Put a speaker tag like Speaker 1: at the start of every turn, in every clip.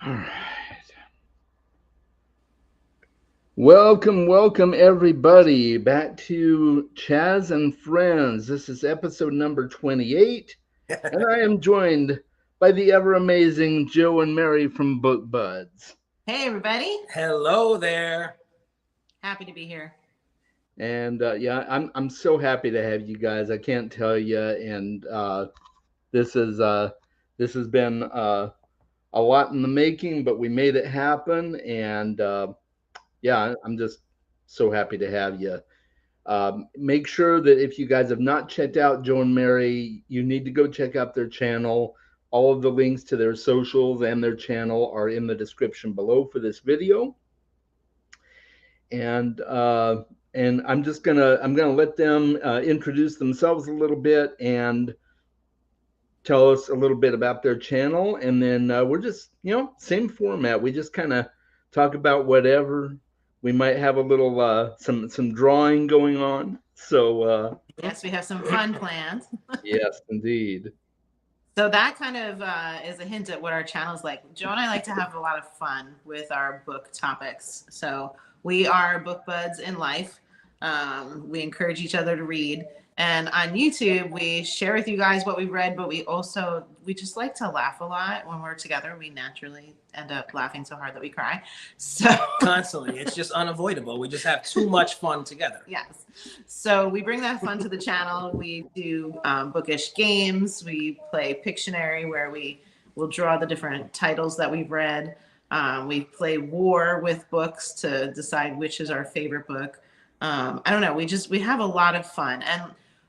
Speaker 1: All right. Welcome everybody back to Chaz and Friends. This is episode number 28, and I am joined by the ever amazing Joe and Mary from Book Buds.
Speaker 2: Hey, everybody.
Speaker 3: Hello there.
Speaker 2: Happy to be here.
Speaker 1: And yeah, I'm so happy to have you guys. I can't tell you. And this is this has been a lot in the making, but we made it happen. And yeah, I'm just so happy to have you. Make sure that if you guys have not checked out Joe and Mary, you need to go check out their channel. All of the links to their socials and their channel are in the description below for this video. And I'm gonna let them introduce themselves a little bit and tell us a little bit about their channel, and then we're just same format. We just kind of talk about whatever. We might have a little some drawing going on. So
Speaker 2: yes, we have some fun plans.
Speaker 1: Yes, indeed.
Speaker 2: So that kind of is a hint at what our channel is like. Joe and I like to have a lot of fun with our book topics. So we are book buds in life. We encourage each other to read. And on YouTube, we share with you guys what we've read, but we just like to laugh a lot when we're together. We naturally end up laughing so hard that we cry. So
Speaker 3: Constantly. It's just unavoidable. We just have too much fun together.
Speaker 2: Yes. So we bring that fun to the channel. We do bookish games. We play Pictionary, where we will draw the different titles that we've read. We play war with books to decide which is our favorite book. I don't know. We have a lot of fun. And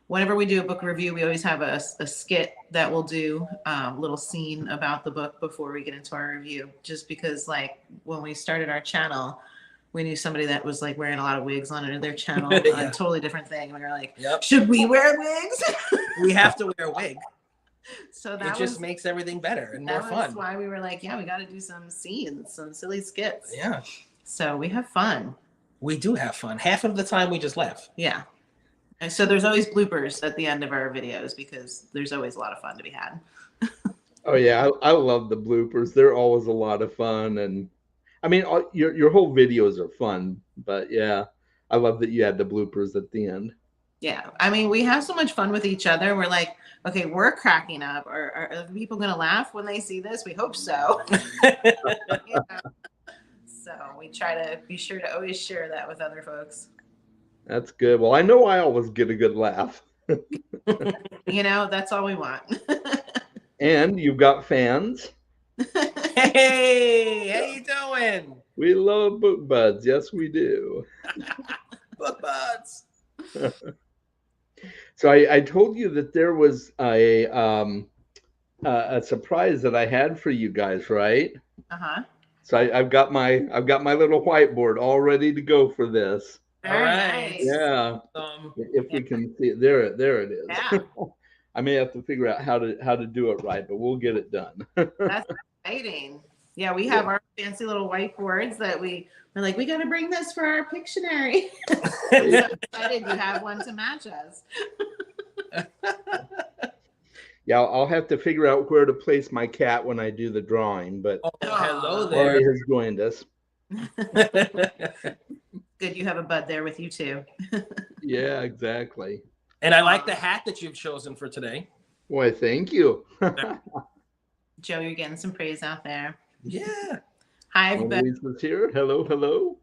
Speaker 2: whenever we do a book review, we always have a skit that we'll do, a little scene about the book before we get into our review. Just because, like, when we started our channel, we knew somebody that was like wearing a lot of wigs on their channel,
Speaker 3: Yeah.
Speaker 2: a totally different thing. We were like,
Speaker 3: Yep.
Speaker 2: should we wear wigs?
Speaker 3: We have to wear a wig.
Speaker 2: So
Speaker 3: It just makes everything better and more fun.
Speaker 2: That's why we were like, yeah, we got to do some scenes, some silly skits.
Speaker 3: Yeah.
Speaker 2: So we have fun.
Speaker 3: We do have fun. Half of the time we just laugh.
Speaker 2: Yeah. And so there's always bloopers at the end of our videos because there's always a lot of fun to be had.
Speaker 1: Oh yeah, I love the bloopers. They're always a lot of fun, and I mean your whole videos are fun. But yeah, I love that you had the bloopers at the end.
Speaker 2: Yeah. I mean, we have so much fun with each other. We're like, okay, we're cracking up. Are people going to laugh when they see this? We hope so. You know? So we try to be sure to always share that with other folks.
Speaker 1: That's good. Well, I know I always get a good laugh.
Speaker 2: That's all we want.
Speaker 1: And you've got fans.
Speaker 3: Hey, how you doing?
Speaker 1: We love Book Buds. Yes, we do.
Speaker 3: Book buds.
Speaker 1: So I told you that there was a surprise that I had for you guys, right?
Speaker 2: Uh-huh.
Speaker 1: So I've got my little whiteboard all ready to go for this.
Speaker 2: Very
Speaker 3: Alright.
Speaker 2: nice.
Speaker 1: Yeah. If we can see it, there it is.
Speaker 2: Yeah.
Speaker 1: I may have to figure out how to do it right, but we'll get it done.
Speaker 2: That's exciting. Yeah, we have our fancy little whiteboards that we're like, we got to bring this for our Pictionary. I'm so excited you have one to match us.
Speaker 1: Yeah, I'll have to figure out where to place my cat when I do the drawing, but
Speaker 3: Oh, hello
Speaker 1: Laurie
Speaker 3: there.
Speaker 1: has joined us.
Speaker 2: Good, you have a bud there with you too.
Speaker 1: Yeah, exactly.
Speaker 3: And I like the hat that you've chosen for today.
Speaker 1: Why, thank you.
Speaker 2: Joe, you're getting some praise out there.
Speaker 3: Yeah.
Speaker 2: Hi, everybody.
Speaker 1: Lisa's here. Hello.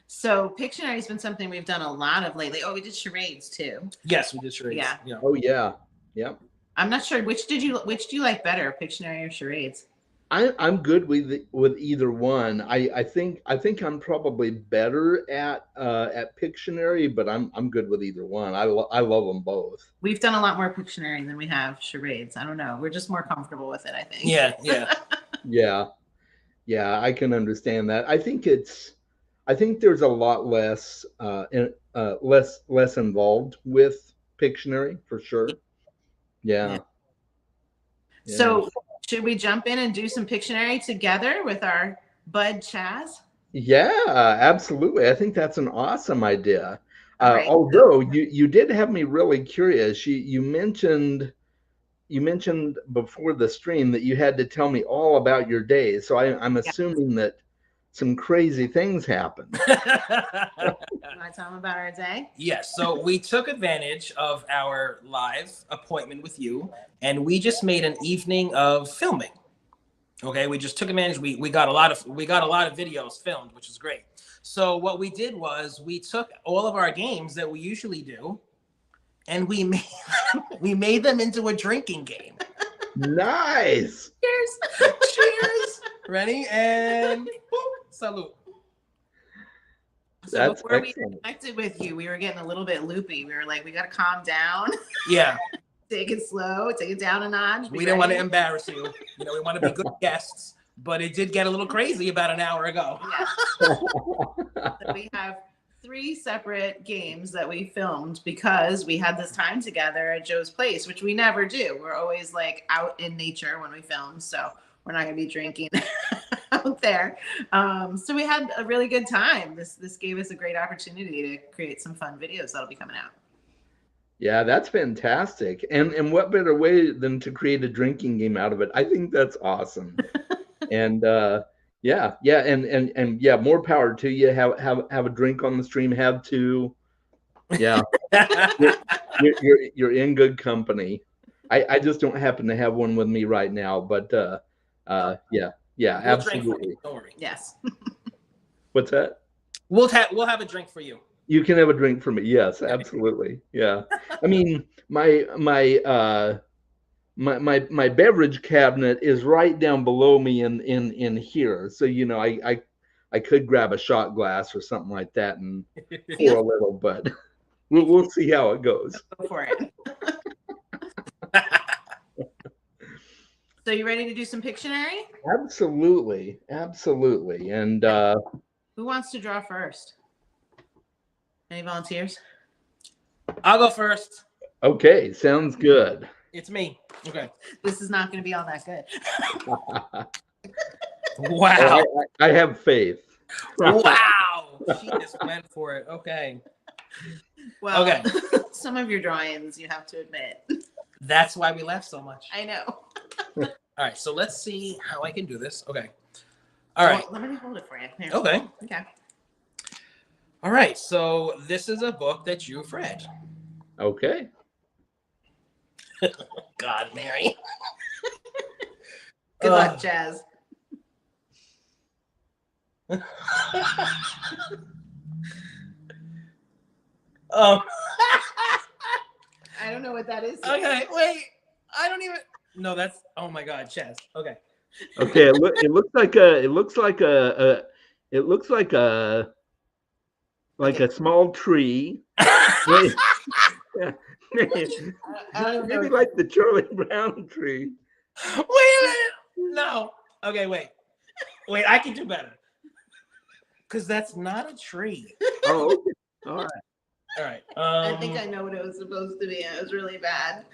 Speaker 2: So Pictionary has been something we've done a lot of lately. Oh, we did charades too.
Speaker 3: Yes, we did charades.
Speaker 2: Yeah.
Speaker 1: Oh yeah. Yep.
Speaker 2: I'm not sure which do you like better, Pictionary or charades?
Speaker 1: I'm good with either one. I think I'm probably better at Pictionary, but I'm good with either one. I love them both.
Speaker 2: We've done a lot more Pictionary than we have charades. I don't know. We're just more comfortable with it, I think.
Speaker 3: Yeah.
Speaker 1: Yeah, I can understand that. I think there's a lot less less involved with Pictionary for sure. Yeah.
Speaker 2: So should we jump in and do some Pictionary together with our bud CHAS?
Speaker 1: Yeah, absolutely. I think that's an awesome idea.
Speaker 2: Right.
Speaker 1: Although you did have me really curious. You mentioned you mentioned before the stream that you had to tell me all about your day. So I'm
Speaker 2: Yeah.
Speaker 1: assuming that some crazy things happened.
Speaker 2: You want to tell them about our day?
Speaker 3: Yes. So we took advantage of our live appointment with you, and we just made an evening of filming. Okay, we just took advantage. We got a lot of videos filmed, which is great. So what we did was we took all of our games that we usually do, and we made them into a drinking game.
Speaker 1: Nice.
Speaker 2: Cheers.
Speaker 3: Cheers. Ready? And boom, salute.
Speaker 2: So
Speaker 1: That's
Speaker 2: before we
Speaker 1: excellent.
Speaker 2: connected with you, we were getting a little bit loopy. We were like, we got to calm down,
Speaker 3: Yeah.
Speaker 2: take it slow, take it down a notch.
Speaker 3: We didn't want to embarrass you. You know, we want to be good guests, but it did get a little crazy about an hour ago.
Speaker 2: Yeah. So we have 3 separate games that we filmed because we had this time together at Joe's place, which we never do. We're always like out in nature when we film, so we're not going to be drinking out there. So we had a really good time. This gave us a great opportunity to create some fun videos that'll be coming out.
Speaker 1: Yeah, that's fantastic. And what better way than to create a drinking game out of it? I think that's awesome. And yeah, and yeah, more power to you. Have a drink on the stream. Have to. Yeah, you're in good company. I just don't happen to have one with me right now, but yeah,
Speaker 3: We'll
Speaker 1: absolutely.
Speaker 3: Don't worry.
Speaker 2: Yes.
Speaker 1: What's that?
Speaker 3: We'll have a drink for you.
Speaker 1: You can have a drink for me. Yes, absolutely. Yeah. I mean, my beverage cabinet is right down below me in here. So, you know, I could grab a shot glass or something like that and pour a little, but we'll see how it goes.
Speaker 2: Go for it. So you ready to do some Pictionary?
Speaker 1: Absolutely. Absolutely. And
Speaker 2: Who wants to draw first? Any volunteers?
Speaker 3: I'll go first.
Speaker 1: okay, sounds good.
Speaker 3: It's me. Okay.
Speaker 2: This is not going to be all that good.
Speaker 3: Wow.
Speaker 1: I have faith.
Speaker 3: Wow. She just went for it. Okay.
Speaker 2: Well,
Speaker 3: Okay.
Speaker 2: Some of your drawings, you have to admit.
Speaker 3: That's why we laugh so much.
Speaker 2: I know.
Speaker 3: All right. So let's see how I can do this. Okay. All right.
Speaker 2: Well, let me hold it for you. Here.
Speaker 3: Okay.
Speaker 2: Okay.
Speaker 3: All right. So this is a book that you've read.
Speaker 1: Okay.
Speaker 3: God, Mary.
Speaker 2: Good luck, Jazz. I don't know what that is.
Speaker 3: Okay, wait. I don't even. No, that's. Oh my God, Chess. Okay.
Speaker 1: Okay. It looks like a small tree. Maybe like the Charlie Brown tree.
Speaker 3: Wait a minute. No. Okay, wait. Wait, I can do better. Because that's not a tree.
Speaker 1: Oh, okay. All right.
Speaker 3: All right.
Speaker 2: I think I know what it was supposed to be. It was really bad.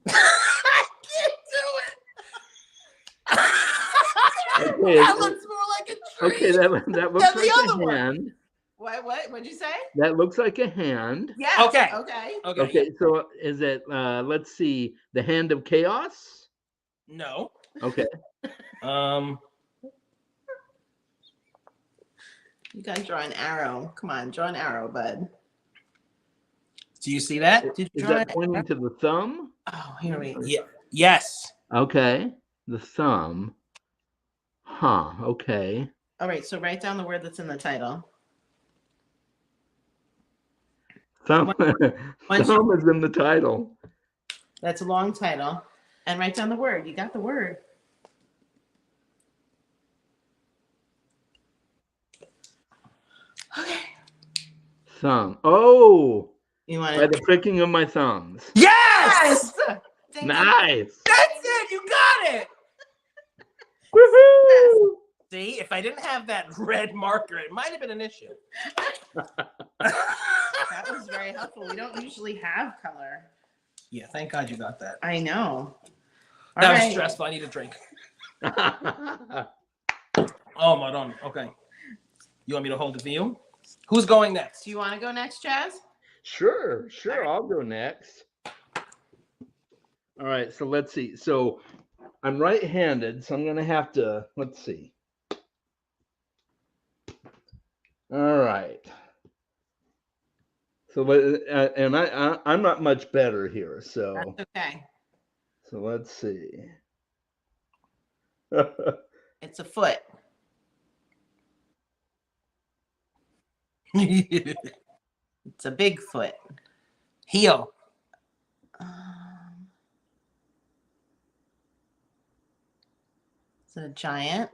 Speaker 3: I can't do it.
Speaker 1: Okay,
Speaker 3: That looks more like a tree.
Speaker 1: Okay, that looks
Speaker 3: Than the
Speaker 1: like a
Speaker 3: other one.
Speaker 1: hand.
Speaker 2: What'd you say?
Speaker 1: That looks like a hand.
Speaker 2: Yeah.
Speaker 3: Okay.
Speaker 2: Okay.
Speaker 3: Okay.
Speaker 1: Okay, so is it let's see, the hand of chaos?
Speaker 3: No.
Speaker 1: Okay.
Speaker 2: You gotta draw an arrow. Come on, draw an arrow, bud.
Speaker 3: Do you see that? Did you
Speaker 1: Is
Speaker 3: draw
Speaker 1: that
Speaker 3: it?
Speaker 1: pointing to the thumb?
Speaker 2: Oh, here we go.
Speaker 3: Yeah. Yes.
Speaker 1: Okay. The thumb. Huh. Okay.
Speaker 2: All right, so write down the word that's in the title.
Speaker 1: Thumb.
Speaker 2: Once
Speaker 1: Thumb is in the title.
Speaker 2: That's a long title. And write down the word. You got the word. Okay.
Speaker 1: Thumb. Oh,
Speaker 2: You want
Speaker 1: by
Speaker 2: it?
Speaker 1: the pricking of my thumbs.
Speaker 3: Yes.
Speaker 2: Thank you.
Speaker 1: Nice.
Speaker 3: That's it. You got it.
Speaker 1: Woohoo!
Speaker 3: See, if I didn't have that red marker, it might have been an issue.
Speaker 2: That was very helpful. We don't usually have color.
Speaker 3: Yeah, thank God you got that.
Speaker 2: I know.
Speaker 3: That
Speaker 2: All
Speaker 3: was
Speaker 2: right.
Speaker 3: stressful. I need a drink. Oh, Madonna. Okay. You want me to hold it for you? Who's going next?
Speaker 2: Do you want to go next, Chaz?
Speaker 1: Sure,
Speaker 2: All right.
Speaker 1: I'll go next. All right, so let's see. So I'm right-handed, so I'm gonna have to, let's see. All right. So, and I'm not much better here, so
Speaker 2: That's okay.
Speaker 1: let's see.
Speaker 2: It's a foot. It's a big foot.
Speaker 3: Heel.
Speaker 2: Is it a giant?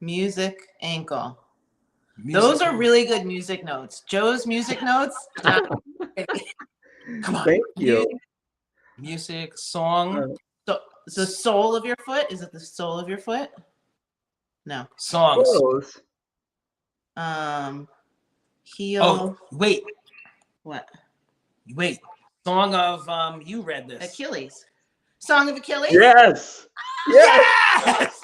Speaker 2: Music ankle.
Speaker 3: Music.
Speaker 2: Those are really good music notes. Joe's music notes. Come on.
Speaker 1: Thank you.
Speaker 3: Music, song,
Speaker 2: So the sole of your foot? Is it the sole of your foot? No.
Speaker 3: songs.
Speaker 1: Close.
Speaker 2: Heel.
Speaker 3: Oh, wait.
Speaker 2: What?
Speaker 3: Song of you read this.
Speaker 2: Achilles. Song of Achilles?
Speaker 1: Yes.
Speaker 3: Yes!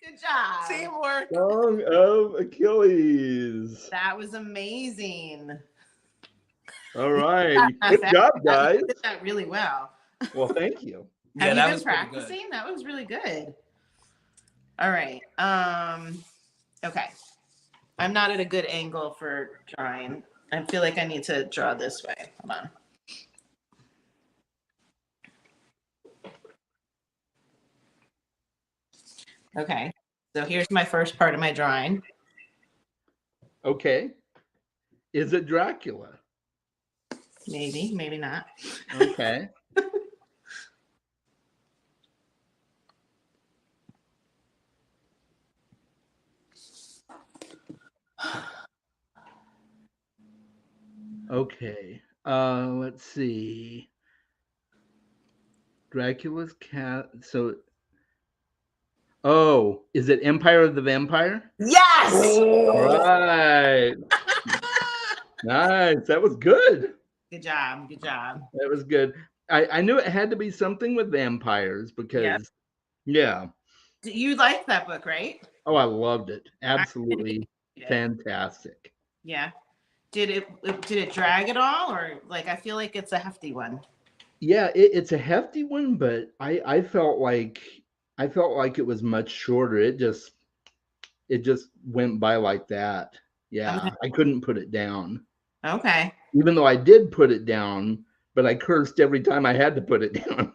Speaker 2: Good job.
Speaker 3: Teamwork.
Speaker 1: Song of Achilles.
Speaker 2: That was amazing.
Speaker 1: All right. Good job, guys.
Speaker 2: You did that really well.
Speaker 1: Well, thank you.
Speaker 3: Yeah,
Speaker 2: Have
Speaker 3: that
Speaker 2: you
Speaker 3: was
Speaker 2: been
Speaker 3: pretty good.
Speaker 2: practicing? That was really good. All right. Okay. I'm not at a good angle for drawing. I feel like I need to draw this way. Hold on. Okay. So here's my first part of my drawing.
Speaker 1: Okay. Is it Dracula?
Speaker 2: Maybe, maybe not.
Speaker 1: Okay. Okay. Let's see. Dracula's cat. So, oh, is it Empire of the Vampire?
Speaker 2: Yes!
Speaker 1: All right. Nice. That was good.
Speaker 2: Good job. Good job.
Speaker 1: That was good. I knew it had to be something with vampires because, yeah.
Speaker 2: You liked that book, right?
Speaker 1: Oh, I loved it. Absolutely fantastic.
Speaker 2: Yeah. Did it drag at all, or like I feel like it's a hefty one?
Speaker 1: Yeah, it's a hefty one, but I felt like it was much shorter. It just went by like that. Yeah,
Speaker 2: Okay.
Speaker 1: I couldn't put it down.
Speaker 2: Okay.
Speaker 1: Even though I did put it down, but I cursed every time I had to put it down.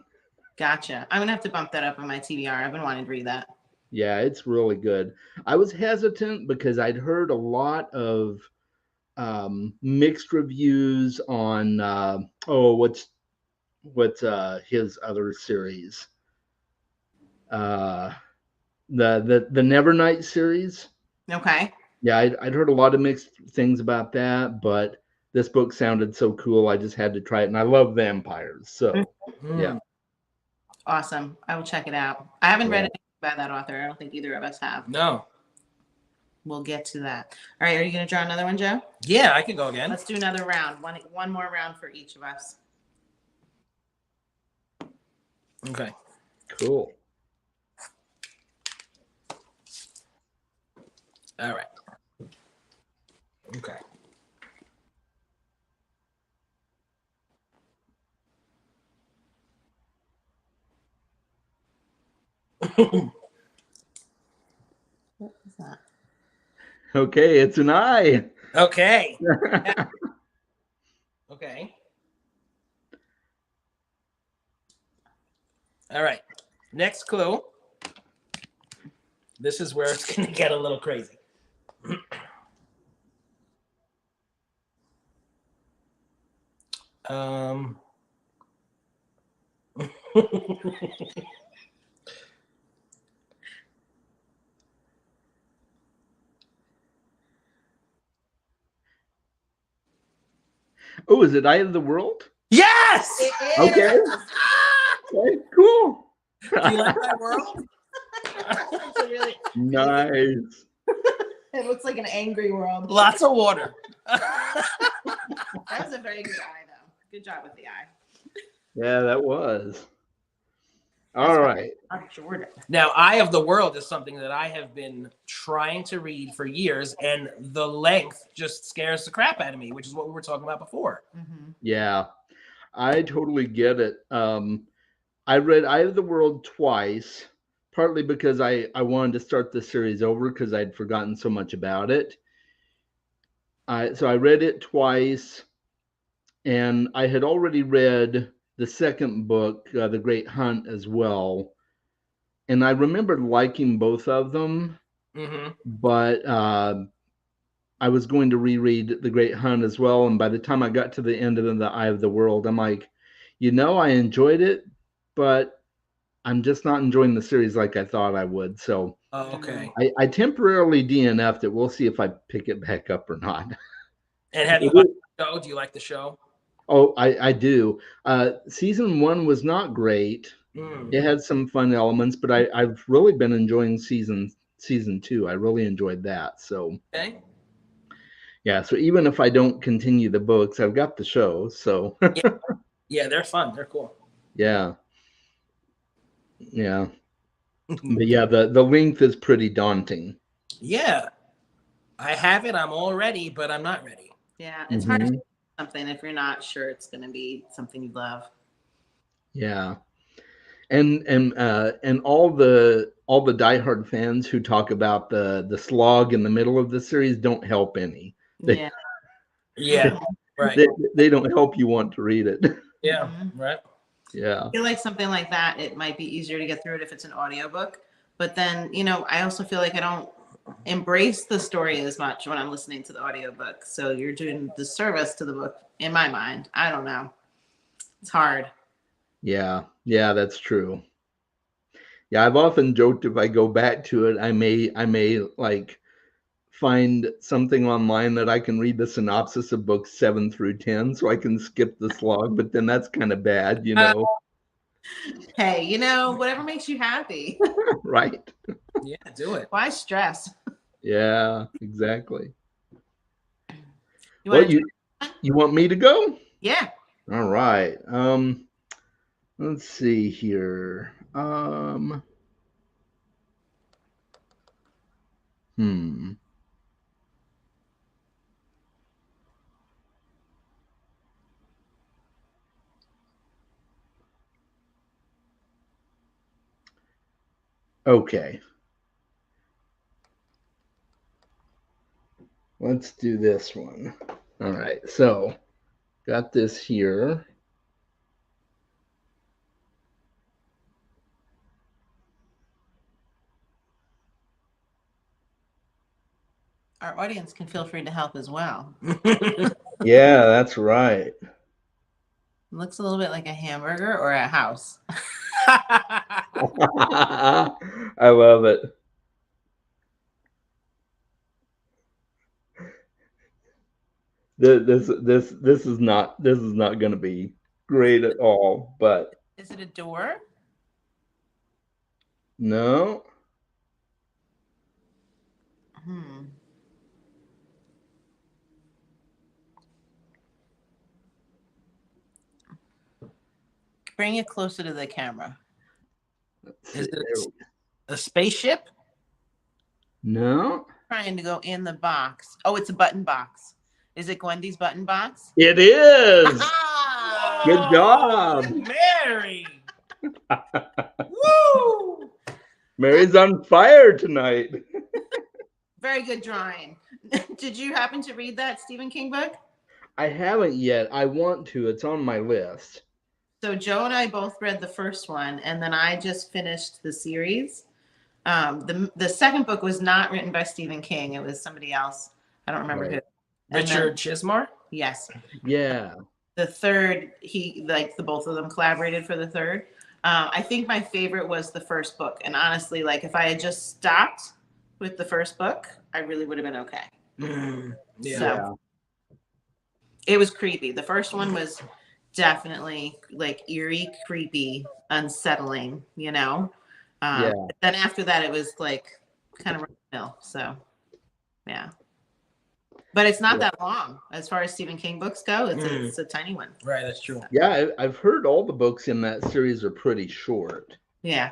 Speaker 2: Gotcha. I'm gonna have to bump that up on my TBR. I've been wanting to read that.
Speaker 1: Yeah, it's really good. I was hesitant because I'd heard a lot of mixed reviews on what's his other series, the Nevernight series.
Speaker 2: Okay.
Speaker 1: Yeah, I'd heard a lot of mixed things about that, but this book sounded so cool, I just had to try it, and I love vampires, so yeah.
Speaker 2: Awesome. I will check it out. I haven't read anything by that author. I don't think either of us have.
Speaker 3: No.
Speaker 2: We'll get to that. All right. Are you going to draw another one, Joe?
Speaker 3: Yeah, I can go again.
Speaker 2: Let's do another round. One more round for each of us.
Speaker 3: Okay.
Speaker 1: Cool.
Speaker 3: All right. Okay.
Speaker 2: What is that?
Speaker 1: Okay, it's an eye.
Speaker 3: Okay. Okay. All right. Next clue. This is where it's going to get a little crazy.
Speaker 1: Oh, is it Eye of the World?
Speaker 3: Yes!
Speaker 2: It is.
Speaker 1: Okay. Okay, cool.
Speaker 3: Do you like my world?
Speaker 2: It's a really,
Speaker 1: Nice.
Speaker 2: it looks like an angry world.
Speaker 3: Lots of water.
Speaker 2: That was a very good eye, though. Good job with the eye.
Speaker 1: Yeah, that was. All right.
Speaker 2: Jordan.
Speaker 3: Now, Eye of the World is something that I have been trying to read for years, and the length just scares the crap out of me, which is what we were talking about before.
Speaker 2: Mm-hmm.
Speaker 1: Yeah, I totally get it. I read Eye of the World twice, partly because I wanted to start the series over because I'd forgotten so much about it. So I read it twice, and I had already read the second book, The Great Hunt, as well. And I remembered liking both of them,
Speaker 3: Mm-hmm.
Speaker 1: but I was going to reread The Great Hunt as well. And by the time I got to the end of The Eye of the World, I'm like, I enjoyed it, but I'm just not enjoying the series like I thought I would. So
Speaker 3: Oh, okay.
Speaker 1: I temporarily DNF'd it. We'll see if I pick it back up or not.
Speaker 3: And have you liked the show? Do you like the show?
Speaker 1: Oh, I do. Season 1 was not great.
Speaker 3: Mm.
Speaker 1: It had some fun elements, but I've really been enjoying season 2. I really enjoyed that. So
Speaker 3: Okay.
Speaker 1: yeah, so even if I don't continue the books, I've got the show. So
Speaker 3: Yeah, they're fun. They're cool.
Speaker 1: yeah. But yeah, the length is pretty daunting.
Speaker 3: Yeah. I have it. I'm all ready, but I'm not ready.
Speaker 2: Yeah, it's hard to do something if you're not sure it's going to be something you love.
Speaker 1: Yeah. And all the diehard fans who talk about the slog in the middle of the series don't help any.
Speaker 2: Yeah.
Speaker 3: Yeah. Right.
Speaker 1: They don't help you want to read it.
Speaker 3: Yeah. Right.
Speaker 1: Yeah.
Speaker 2: I feel like something like that, it might be easier to get through it if it's an audiobook. But then, I also feel like I don't embrace the story as much when I'm listening to the audiobook. So you're doing the service to the book in my mind. I don't know. It's hard.
Speaker 1: Yeah, that's true. Yeah, I've often joked if I go back to it, I may like find something online that I can read the synopsis of books 7 through 10 so I can skip the slog, but then that's kind of bad,
Speaker 2: Hey, whatever makes you happy.
Speaker 1: Right.
Speaker 3: Yeah, do it.
Speaker 2: Why stress?
Speaker 1: Yeah, exactly.
Speaker 2: You
Speaker 1: Well,
Speaker 2: want
Speaker 1: you want me to go?
Speaker 2: Yeah.
Speaker 1: All right. Let's see here. Okay. Let's do this one. All right. So, got this here.
Speaker 2: Our audience can feel free to help as well.
Speaker 1: Yeah, that's right.
Speaker 2: It looks a little bit like a hamburger or a house.
Speaker 1: I love it. This is not going to be great at all, but
Speaker 2: Is it a door?
Speaker 1: no.
Speaker 2: Bring it closer to the camera.
Speaker 3: Is it a spaceship?
Speaker 1: No.
Speaker 2: Trying to go in the box. Oh, it's a button box. Is it Gwendy's button box?
Speaker 1: It is. Good job.
Speaker 3: Mary.
Speaker 2: Woo!
Speaker 1: Mary's on fire tonight.
Speaker 2: Very good drawing. Did you happen to read that Stephen King book?
Speaker 1: I haven't yet. I want to. It's on my list.
Speaker 2: So Joe and I both read the first one, and then I just finished the series. The second book was not written by Stephen King. It was somebody else. I don't remember who.
Speaker 3: Richard Chismar?
Speaker 2: Yes.
Speaker 1: Yeah.
Speaker 2: The third, the both of them collaborated for the third. I think my favorite was the first book. And honestly, if I had just stopped with the first book, I really would have been okay.
Speaker 3: Yeah.
Speaker 2: So, it was creepy. The first one was definitely eerie, creepy, unsettling,
Speaker 1: Yeah.
Speaker 2: But then after that, it was kind of mill. So, yeah. But it's not that long as far as Stephen King books go. It's a tiny one.
Speaker 3: Right, that's true.
Speaker 1: Yeah, I've heard all the books in that series are pretty short.
Speaker 2: Yeah.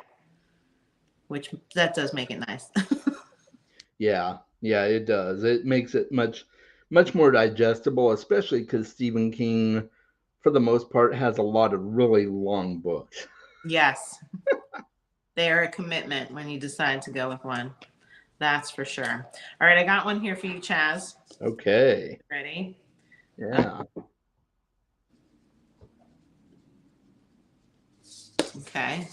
Speaker 2: Which that does make it nice.
Speaker 1: Yeah, yeah, it does. It makes it much more digestible, especially because Stephen King, for the most part, has a lot of really long books.
Speaker 2: Yes. They are a commitment when you decide to go with one. That's for sure. All right, I got one here for you, Chaz.
Speaker 1: Okay.
Speaker 2: Ready?
Speaker 1: Yeah.
Speaker 2: Okay.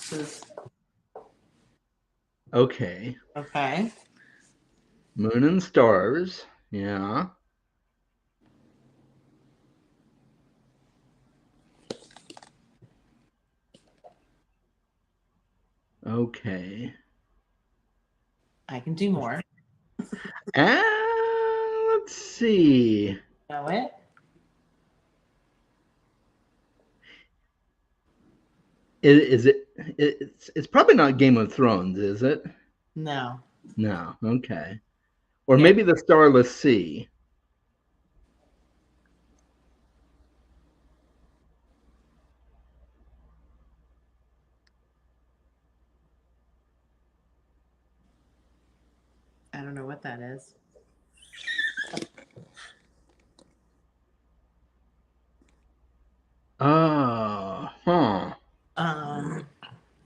Speaker 1: Okay.
Speaker 2: Okay.
Speaker 1: Moon and Stars. Yeah. Okay.
Speaker 2: I can do more.
Speaker 1: Let's see.
Speaker 2: Know it?
Speaker 1: Is it? It's probably not Game of Thrones, is it?
Speaker 2: No.
Speaker 1: No. Okay. Or
Speaker 2: Here.
Speaker 1: maybe the Starless Sea.
Speaker 2: I don't know what that is.
Speaker 1: Oh, huh.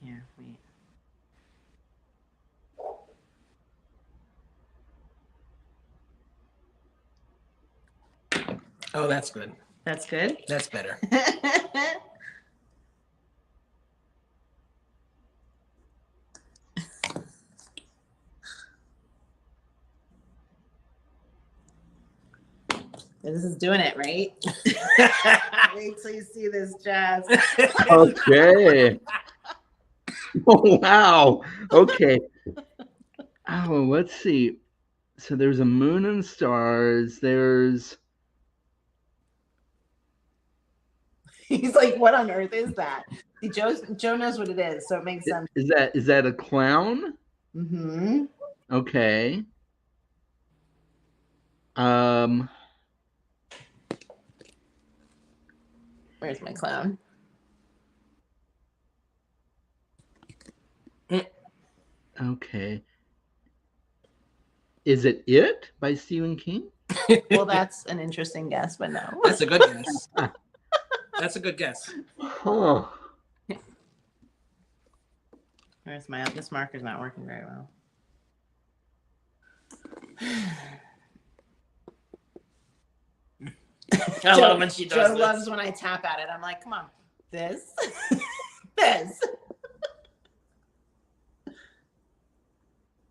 Speaker 2: Here, wait.
Speaker 3: Oh, that's good.
Speaker 2: That's good.
Speaker 3: That's better.
Speaker 2: This is doing it, right? Wait till you see this, Jazz.
Speaker 1: Okay. Oh, wow. Okay. Oh, let's see. So there's a moon and stars. There's
Speaker 2: He's like, what on earth is that? See, Joe knows what it is, so it makes sense.
Speaker 1: is that a clown?
Speaker 2: Mm-hmm.
Speaker 1: Okay. Um.
Speaker 2: Where's my clown?
Speaker 1: Okay. Is it by Stephen King?
Speaker 2: Well, that's an interesting guess, but no.
Speaker 3: That's a good guess. That's a good guess.
Speaker 1: Huh.
Speaker 2: Where's my this marker's not working very well.
Speaker 3: I love when she does
Speaker 2: Joe
Speaker 3: this.
Speaker 2: loves when I tap at it. I'm like, come on, this, this.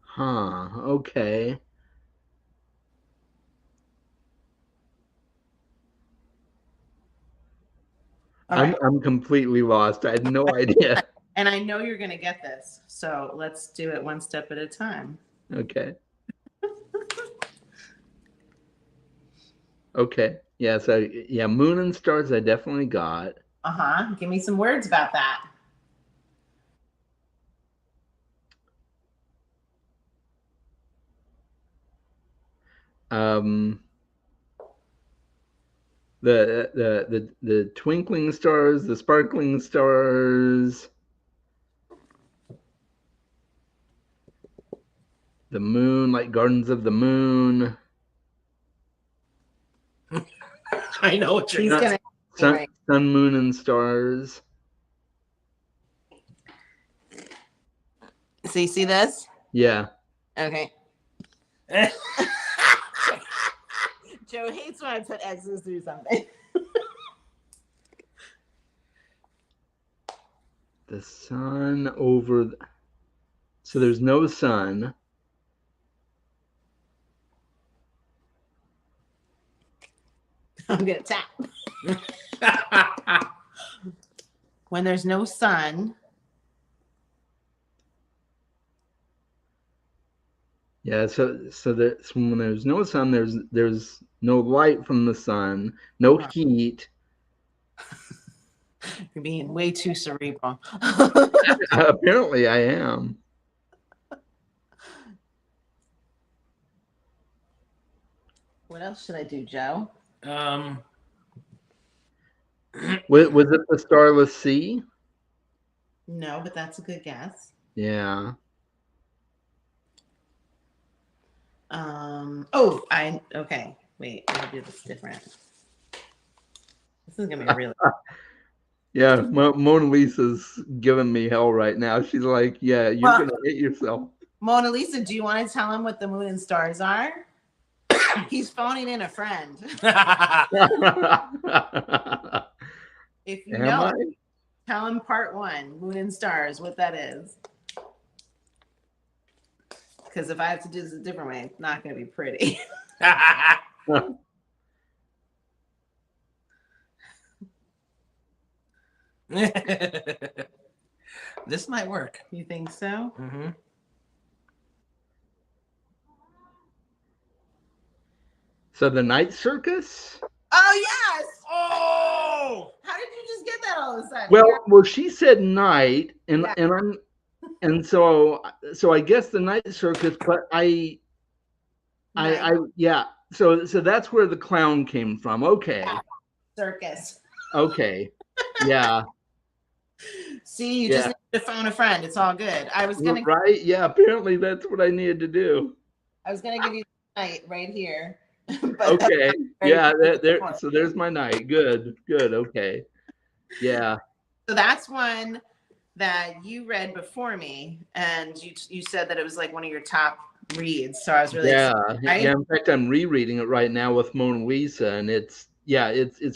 Speaker 1: Huh. Okay.
Speaker 2: All right.
Speaker 1: I'm completely lost. I had no idea.
Speaker 2: And I know you're gonna get this, so let's do it one step at a time.
Speaker 1: Okay. Okay. Yeah, so yeah, moon and stars I definitely got.
Speaker 2: Uh-huh. Give me some words about that.
Speaker 1: Um the twinkling stars, the sparkling stars, the moon, like Gardens of the Moon,
Speaker 3: I know what you're
Speaker 2: He's
Speaker 3: not.
Speaker 2: gonna
Speaker 1: sun,
Speaker 2: right.
Speaker 1: sun, moon, and stars.
Speaker 2: So you see this?
Speaker 1: Yeah.
Speaker 2: Okay. Joe hates when I put X's through something.
Speaker 1: The sun over. So there's no sun.
Speaker 2: I'm gonna tap. When there's no sun.
Speaker 1: Yeah. So when there's no sun, there's no light from the sun, no heat.
Speaker 2: You're being way too cerebral.
Speaker 1: Apparently, I am.
Speaker 2: What else should I do, Joe?
Speaker 1: Was it the Starless Sea?
Speaker 2: No, but that's a good guess.
Speaker 1: Yeah.
Speaker 2: Okay. Wait, I'm gonna do this different. This is gonna be really.
Speaker 1: Yeah, Mona Lisa's giving me hell right now. She's like, yeah, you're
Speaker 2: Well,
Speaker 1: gonna hit yourself.
Speaker 2: Mona Lisa, do you want to tell him what the moon and stars are? He's phoning in a friend. If you
Speaker 1: Am
Speaker 2: know
Speaker 1: I?
Speaker 2: it, tell him part 1, moon and stars, what that is. Because if I have to do this a different way, it's not going to be pretty.
Speaker 3: This might work.
Speaker 2: You think so?
Speaker 3: Mm-hmm.
Speaker 1: So the night circus?
Speaker 2: Oh, yes.
Speaker 3: Oh!
Speaker 2: How did you just get that all of a sudden?
Speaker 1: Well, she said night, and
Speaker 2: Yeah.
Speaker 1: so I guess the night circus, but I yeah. So that's where the clown came from. Okay.
Speaker 2: Yeah. Circus.
Speaker 1: Okay. Yeah.
Speaker 2: See, you just need to phone a friend. It's all good. I was gonna
Speaker 1: Right? Yeah. Apparently, that's what I needed to do.
Speaker 2: give you the night right here. But
Speaker 1: Okay.
Speaker 2: very
Speaker 1: Yeah.
Speaker 2: good.
Speaker 1: There. So there's my night. Good. Good. Okay. Yeah.
Speaker 2: So that's one that you read before me, and you said that it was like one of your top reads. So I was really excited.
Speaker 1: Yeah. In fact, I'm rereading it right now with Mona Lisa, and it's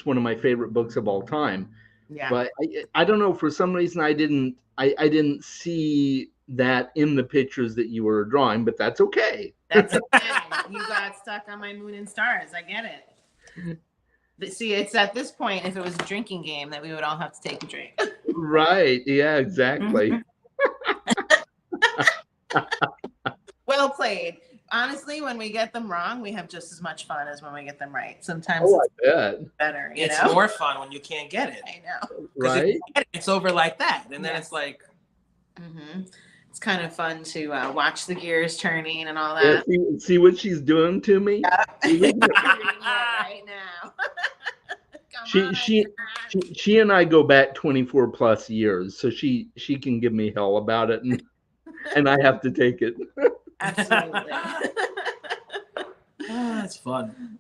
Speaker 1: one of my favorite books of all time.
Speaker 2: Yeah.
Speaker 1: But I don't know, for some reason I didn't see that in the pictures that you were drawing, but that's okay.
Speaker 2: That's okay. You got stuck on my moon and stars. I get it. But see, it's at this point, if it was a drinking game, that we would all have to take a drink.
Speaker 1: Right. Yeah, exactly.
Speaker 2: Well played. Honestly, when we get them wrong, we have just as much fun as when we get them right. Sometimes
Speaker 1: Oh, I
Speaker 2: it's
Speaker 1: bet.
Speaker 2: better.
Speaker 3: It's
Speaker 2: know?
Speaker 3: more fun when you can't get it.
Speaker 2: I know.
Speaker 1: Right.
Speaker 3: It's over like that. And then
Speaker 2: Yes.
Speaker 3: it's like,
Speaker 2: It's kind of fun to watch the gears turning and all
Speaker 1: Yeah,
Speaker 2: that.
Speaker 1: see what she's doing to me?
Speaker 2: Right now. Come on,
Speaker 1: She and I go back 24 plus years, so she can give me hell about it, and I have to take it.
Speaker 2: Absolutely.
Speaker 3: that's fun.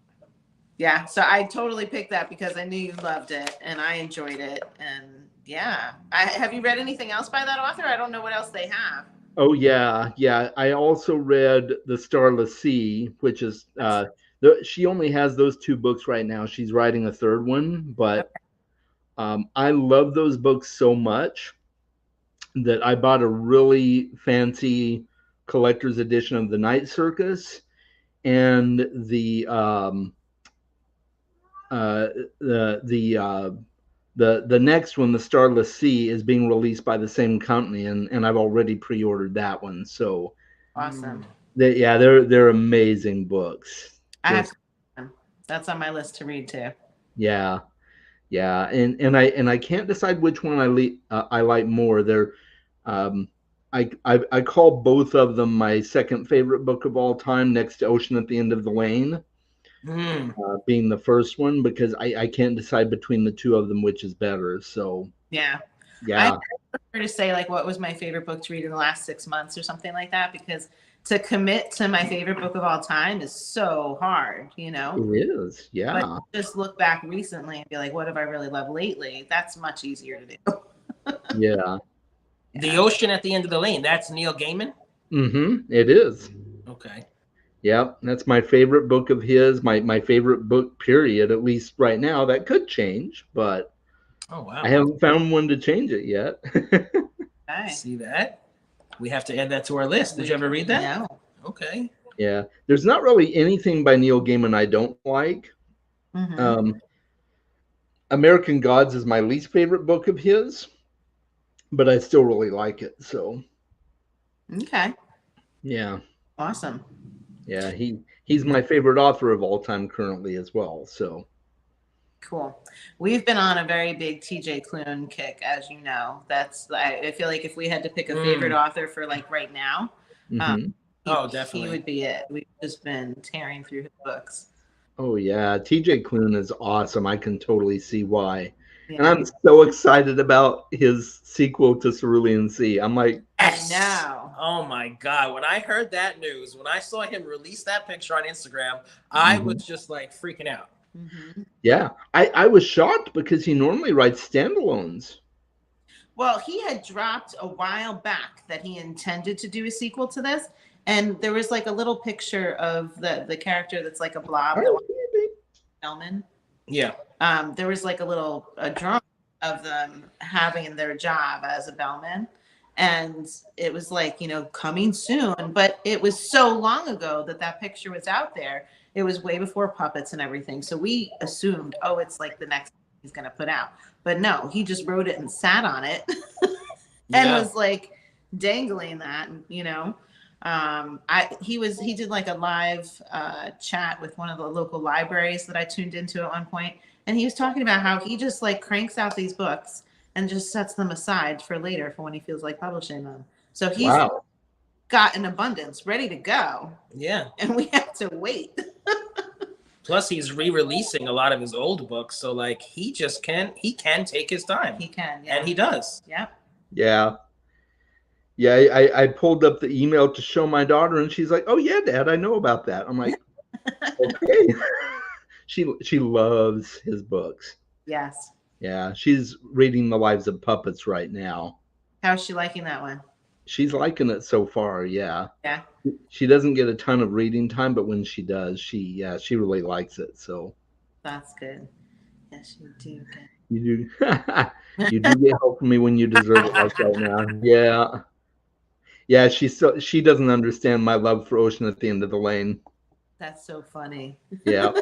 Speaker 2: Yeah, so I totally picked that because I knew you loved it and I enjoyed it. And yeah, have you read anything else by that author? I don't know what else they have.
Speaker 1: Oh yeah. I also read The Starless Sea, which is she only has those 2 books right now. She's writing a 3rd one, but I love those books so much that I bought a really fancy collector's edition of The Night Circus, and the next one, The Starless Sea, is being released by the same company, and I've already pre-ordered that one. So
Speaker 2: Awesome.
Speaker 1: They're amazing books.
Speaker 2: That's on my list to read too.
Speaker 1: Yeah, and I can't decide which one I like more. They're I call both of them my second favorite book of all time, next to Ocean at the End of the Lane, being the first one, because I can't decide between the 2 of them which is better. So
Speaker 2: yeah. I prefer to say like what was my favorite book to read in the last 6 months or something like that, because to commit to my favorite book of all time is so hard,
Speaker 1: It is, yeah.
Speaker 2: But just look back recently and be like, what have I really loved lately? That's much easier to do.
Speaker 1: Yeah.
Speaker 3: The Ocean at the End of the Lane. That's Neil Gaiman?
Speaker 1: It is.
Speaker 3: Okay.
Speaker 1: Yep, that's my favorite book of his, my favorite book, period, at least right now. That could change, but
Speaker 3: oh wow,
Speaker 1: I haven't found one to change it yet.
Speaker 2: Okay.
Speaker 3: See that? We have to add that to our list. Did you ever read that?
Speaker 2: No.
Speaker 3: Okay.
Speaker 1: Yeah, there's not really anything by Neil Gaiman I don't like. American Gods is my least favorite book of his, but I still really like it. So
Speaker 2: Okay.
Speaker 1: yeah.
Speaker 2: Awesome.
Speaker 1: Yeah, he's my favorite author of all time currently as well. So
Speaker 2: cool. We've been on a very big TJ Klune kick, as you know. I feel like if we had to pick a favorite author for like right now,
Speaker 3: definitely,
Speaker 2: he would be it. We've just been tearing through his books.
Speaker 1: Oh yeah, TJ Klune is awesome. I can totally see why. And
Speaker 2: Yeah.
Speaker 1: I'm so excited about his sequel to Cerulean Sea. I'm like,
Speaker 2: I know.
Speaker 3: Oh my God. When I heard that news, when I saw him release that picture on Instagram, I was just like freaking out.
Speaker 2: Mm-hmm.
Speaker 1: yeah. I was shocked because he normally writes standalones.
Speaker 2: Well, he had dropped a while back that he intended to do a sequel to this, and there was like a little picture of the character that's like a blob that was Bellman.
Speaker 3: Yeah.
Speaker 2: There was like a drawing of them having their job as a bellman, and it was like, coming soon. But it was so long ago that picture was out there. It was way before puppets and everything. So we assumed, oh, it's like the next he's going to put out. But no, he just wrote it and sat on it and
Speaker 3: Yeah.
Speaker 2: was like dangling that, he did like a live chat with one of the local libraries that I tuned into at one point, and he was talking about how he just like cranks out these books and just sets them aside for later for when he feels like publishing them. So he's
Speaker 1: Wow.
Speaker 2: got an abundance ready to go,
Speaker 3: Yeah.
Speaker 2: and we have to wait.
Speaker 3: Plus, he's re-releasing a lot of his old books, so like he can take his time.
Speaker 2: He can, yeah.
Speaker 3: And he does.
Speaker 2: Yep.
Speaker 1: Yeah. Yeah, I pulled up the email to show my daughter, and she's like, "Oh yeah, Dad, I know about that." I'm like, "Okay." She loves his books.
Speaker 2: Yes.
Speaker 1: Yeah, she's reading The Lives of Puppets right now.
Speaker 2: How's she liking that one?
Speaker 1: She's liking it so far. Yeah.
Speaker 2: Yeah.
Speaker 1: She doesn't get a ton of reading time, but when she does, she really likes it. So
Speaker 2: That's good. Yes, you do. Good.
Speaker 1: you do you do get help from me when you deserve it like right now. Yeah. Yeah, she doesn't understand my love for Ocean at the End of the Lane.
Speaker 2: That's so funny.
Speaker 1: Yeah.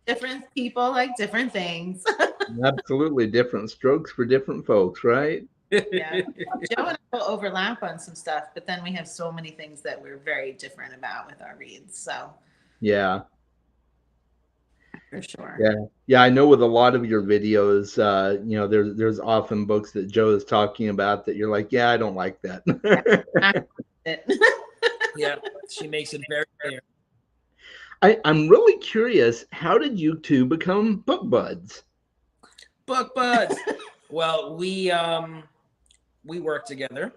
Speaker 2: Different people like different things.
Speaker 1: Absolutely different strokes for different folks, right?
Speaker 2: Yeah. Joe and I will overlap on some stuff, but then we have so many things that we're very different about with our reads. So
Speaker 1: Yeah.
Speaker 2: for sure.
Speaker 1: Yeah, I know with a lot of your videos, there's often books that Joe is talking about that you're like, yeah, I don't like that.
Speaker 3: Yeah, she makes it very clear.
Speaker 1: I'm really curious, how did you two become book buds?
Speaker 3: Book buds. Well, we worked together.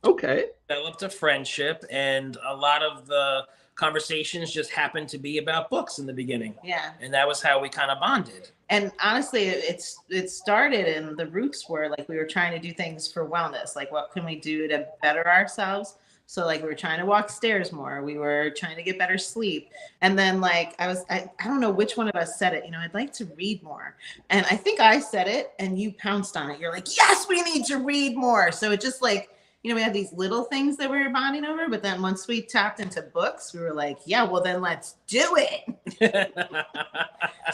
Speaker 1: Okay.
Speaker 3: Developed a friendship, and a lot of the conversations just happened to be about books in the beginning.
Speaker 2: Yeah.
Speaker 3: And that was how we kind of bonded.
Speaker 2: And honestly, it started, and the roots were like we were trying to do things for wellness. Like, what can we do to better ourselves? So like we were trying to walk stairs more. We were trying to get better sleep. And then like I don't know which one of us said it, I'd like to read more. And I think I said it and you pounced on it. You're like, yes, we need to read more. So it just like, we had these little things that we were bonding over. But then once we tapped into books, we were like, yeah, well then let's do it.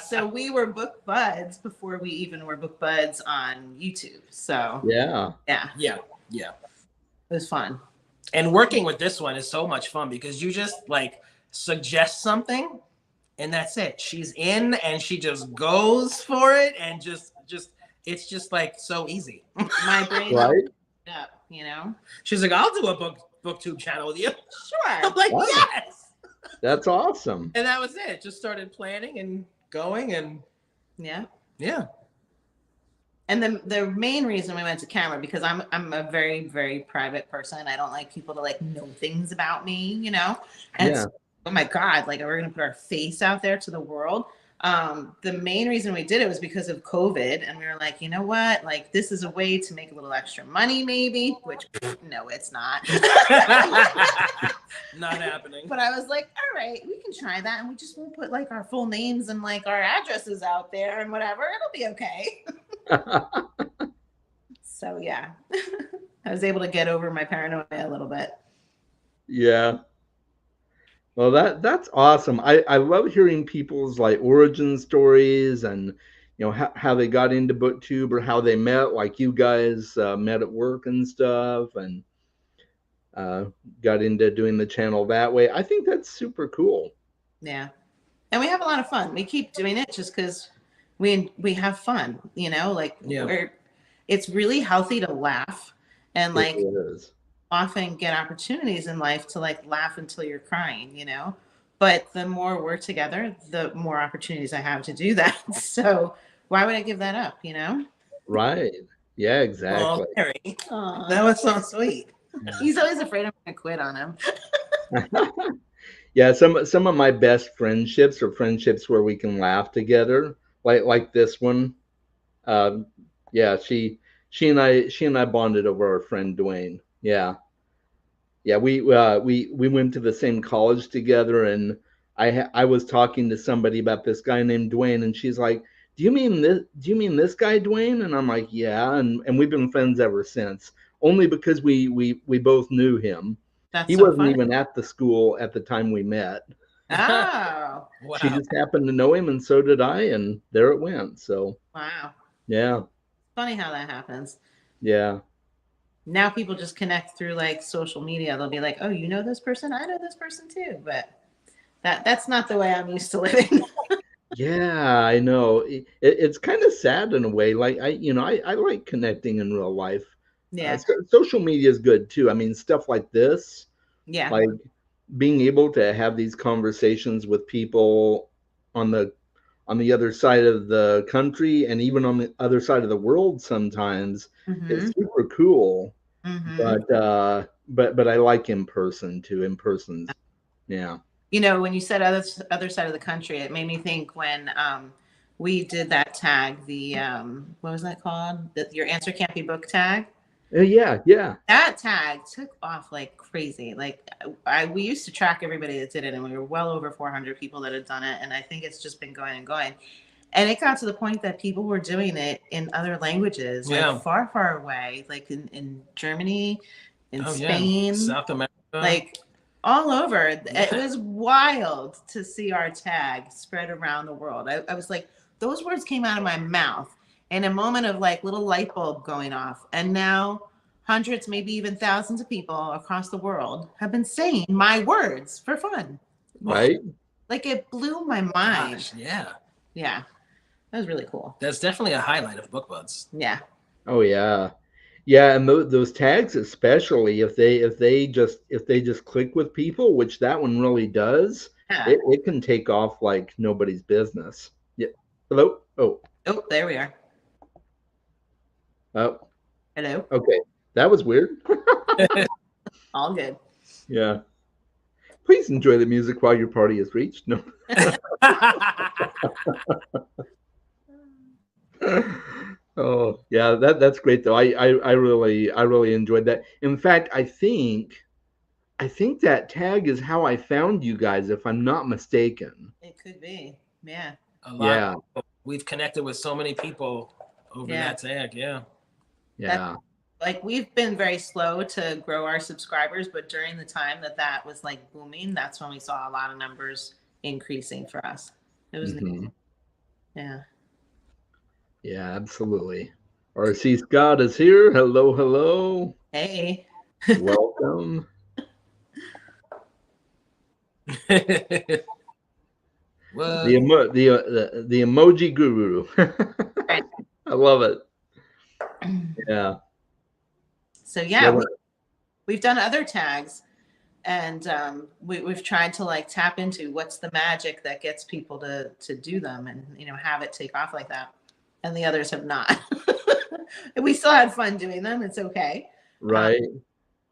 Speaker 2: So we were book buds before we even were book buds on YouTube. So
Speaker 1: Yeah.
Speaker 3: Yeah.
Speaker 2: It was fun.
Speaker 3: And working with this one is so much fun because you just like suggest something and that's it. She's in and she just goes for it and just it's just like so easy.
Speaker 2: My brain
Speaker 1: Right?
Speaker 2: up,
Speaker 3: She's like, I'll do a booktube channel with you.
Speaker 2: Sure.
Speaker 3: I'm like,
Speaker 1: Wow.
Speaker 3: yes.
Speaker 1: That's awesome.
Speaker 3: And that was it. Just started planning and going and
Speaker 2: Yeah. And the main reason we went to camera, because I'm a very, very private person. I don't like people to like know things about me, And so, oh my God, like we're gonna put our face out there to the world. The main reason we did it was because of COVID, and we were like, you know what? Like this is a way to make a little extra money, maybe. Which no, it's not.
Speaker 3: Not happening.
Speaker 2: But I was like, all right, we can try that, and we just won't put like our full names and like our addresses out there and whatever. It'll be okay. So yeah, I was able to get over my paranoia a little bit.
Speaker 1: Yeah. Well, that's awesome. I love hearing people's like origin stories and how they got into BookTube or how they met, like you guys met at work and stuff and got into doing the channel that way. I think that's super cool.
Speaker 2: Yeah. And we have a lot of fun. We keep doing it just because we have fun, it's really healthy to laugh and like
Speaker 1: It is.
Speaker 2: often get opportunities in life to like laugh until you're crying, But the more we're together, the more opportunities I have to do that. So why would I give that up, you know?
Speaker 1: Right. Yeah,
Speaker 3: Oh,
Speaker 1: exactly.
Speaker 3: Mary,
Speaker 2: Aw.
Speaker 3: that was so sweet.
Speaker 2: He's always afraid I'm gonna quit on him.
Speaker 1: Yeah, some of my best friendships are friendships where we can laugh together, like this one. Um, yeah, she and I bonded over our friend Dwayne. Yeah, yeah, we went to the same college together, and I was talking to somebody about this guy named Dwayne, and she's like, "Do you mean this? Do you mean this guy Dwayne?" And I'm like, "Yeah," and we've been friends ever since. Only because we both knew him.
Speaker 2: That's
Speaker 1: He
Speaker 2: so
Speaker 1: wasn't
Speaker 2: funny.
Speaker 1: even at the school at the time we met.
Speaker 2: Oh,
Speaker 1: She
Speaker 3: Wow.
Speaker 1: just happened to know him, and so did I, and there it went. So
Speaker 2: wow.
Speaker 1: yeah,
Speaker 2: Funny how that happens.
Speaker 1: yeah,
Speaker 2: Now people just connect through like social media. They'll be like, "Oh, you know this person? I know this person too." But that's not the way I'm used to living.
Speaker 1: yeah. I know. It's kind of sad in a way. Like I like connecting in real life.
Speaker 2: Yeah.
Speaker 1: Social media is good too. I mean, stuff like this,
Speaker 2: Yeah.
Speaker 1: like being able to have these conversations with people on the other side of the country and even on the other side of the world sometimes
Speaker 2: Mm-hmm.
Speaker 1: is super cool.
Speaker 2: Mm-hmm.
Speaker 1: But I like in person too. In person's yeah.
Speaker 2: You know, when you said other side of the country, it made me think when we did that tag, the what was that called? Your answer can't be book tag.
Speaker 1: Yeah, yeah.
Speaker 2: That tag took off like crazy. Like we used to track everybody that did it, and we were well over 400 people that had done it. And I think it's just been going and going. And it got to the point that people were doing it in other languages, like
Speaker 3: Yeah.
Speaker 2: far, far away, like in Germany, in
Speaker 3: Oh yeah.
Speaker 2: Spain,
Speaker 3: South America.
Speaker 2: like all over. It
Speaker 3: Yeah.
Speaker 2: was wild to see our tag spread around the world. I was like, those words came out of my mouth in a moment of like little light bulb going off. And now hundreds, maybe even thousands of people across the world have been saying my words for fun.
Speaker 3: Oh,
Speaker 1: Right?
Speaker 2: Like it blew my mind.
Speaker 3: gosh, yeah.
Speaker 2: Yeah, that was really cool.
Speaker 3: That's definitely a highlight of Book Buds.
Speaker 2: Yeah.
Speaker 1: Oh yeah. Yeah, and those tags especially if they just click with people, which that one really does,
Speaker 2: Yeah.
Speaker 1: it can take off like nobody's business. Yeah. Hello? Oh,
Speaker 2: Oh, there we are.
Speaker 1: oh,
Speaker 2: Hello.
Speaker 1: okay. That was weird.
Speaker 2: All good.
Speaker 1: Yeah. Please enjoy the music while your party is reached. No. Oh, yeah, that's great though. I really enjoyed that. In fact, I think that tag is how I found you guys, if I'm not mistaken.
Speaker 2: It could be. Yeah.
Speaker 3: A lot.
Speaker 1: Yeah,
Speaker 3: We've connected with so many people over
Speaker 2: Yeah.
Speaker 3: that tag. Yeah.
Speaker 1: yeah,
Speaker 2: Like we've been very slow to grow our subscribers, but during the time that was like booming, that's when we saw a lot of numbers increasing for us. It was
Speaker 1: hmm
Speaker 2: yeah.
Speaker 1: yeah, absolutely. RC Scott is here. Hello, hello.
Speaker 2: Hey.
Speaker 1: Welcome.
Speaker 3: What?
Speaker 1: The emoji guru.
Speaker 2: Right.
Speaker 1: I love it. Yeah.
Speaker 2: So
Speaker 1: Yeah.
Speaker 2: yeah, we've done other tags, and we've tried to like tap into what's the magic that gets people to do them, and have it take off like that. And the others have not. We still had fun doing them. It's okay.
Speaker 1: Right.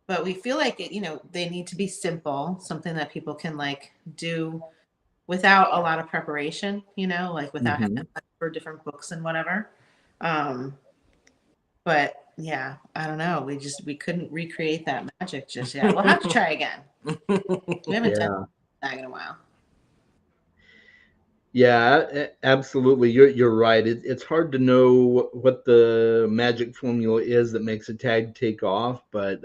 Speaker 2: But we feel like they need to be simple, something that people can like do without a lot of preparation, like without having to look for different books and whatever. But yeah, I don't know. We couldn't recreate that magic just yet. We'll have to try again. We haven't done that in a while.
Speaker 1: Yeah, absolutely. You're right. It's hard to know what the magic formula is that makes a tag take off, but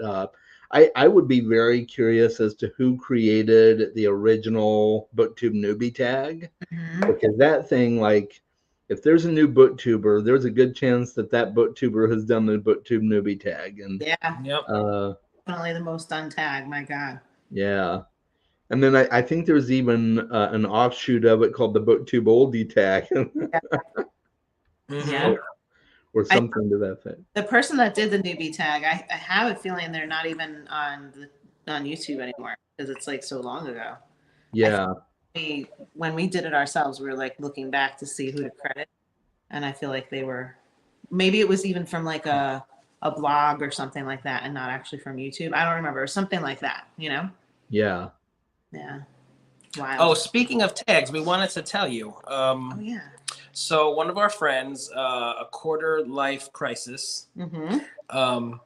Speaker 1: I would be very curious as to who created the original BookTube newbie tag, because that thing, like, if there's a new booktuber, there's a good chance that booktuber has done the BookTube newbie tag, and
Speaker 2: Yeah,
Speaker 3: Yep.
Speaker 2: definitely the most done tag. My God.
Speaker 1: yeah. And then I think there's even an offshoot of it called the BookTube oldie tag.
Speaker 3: Mhm.
Speaker 2: Yeah.
Speaker 1: Or something to that effect.
Speaker 2: The person that did the newbie tag, I have a feeling they're not even on YouTube anymore because it's like so long ago.
Speaker 1: Yeah.
Speaker 2: When we did it ourselves, we were like looking back to see who to credit. and I feel like they were, maybe it was even from like a blog or something like that, and not actually from YouTube. I don't remember. Something like that, you know?
Speaker 1: Yeah.
Speaker 2: Yeah. Wild.
Speaker 3: Oh, speaking of tags, we wanted to tell you.
Speaker 2: Oh yeah.
Speaker 3: So one of our friends, a quarter life crisis.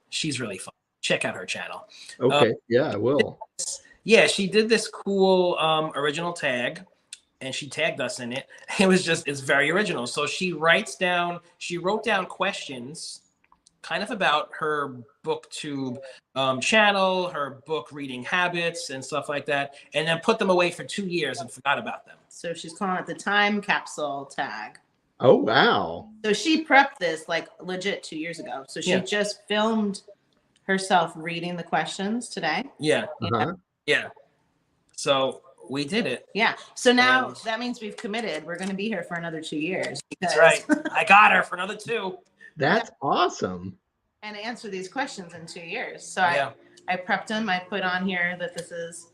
Speaker 3: She's really fun. Check out her channel.
Speaker 1: Okay. Yeah, I will.
Speaker 3: Yeah, she did this cool original tag, and she tagged us in it. It's very original. So she wrote down questions kind of about her booktube channel, her book reading habits and stuff like that, and then put them away for 2 years and forgot about them.
Speaker 2: So she's calling it the time capsule tag.
Speaker 1: Oh, wow.
Speaker 2: So she prepped this like legit 2 years ago. So she just filmed herself reading the questions today.
Speaker 3: Yeah.
Speaker 1: Uh-huh.
Speaker 3: Yeah. So we did it.
Speaker 2: Yeah. So now that means we've committed. We're going to be here for another 2 years.
Speaker 3: That's right. I got her for another 2.
Speaker 1: That's awesome.
Speaker 2: And answer these questions in 2 years. So I prepped them. I put on here that this is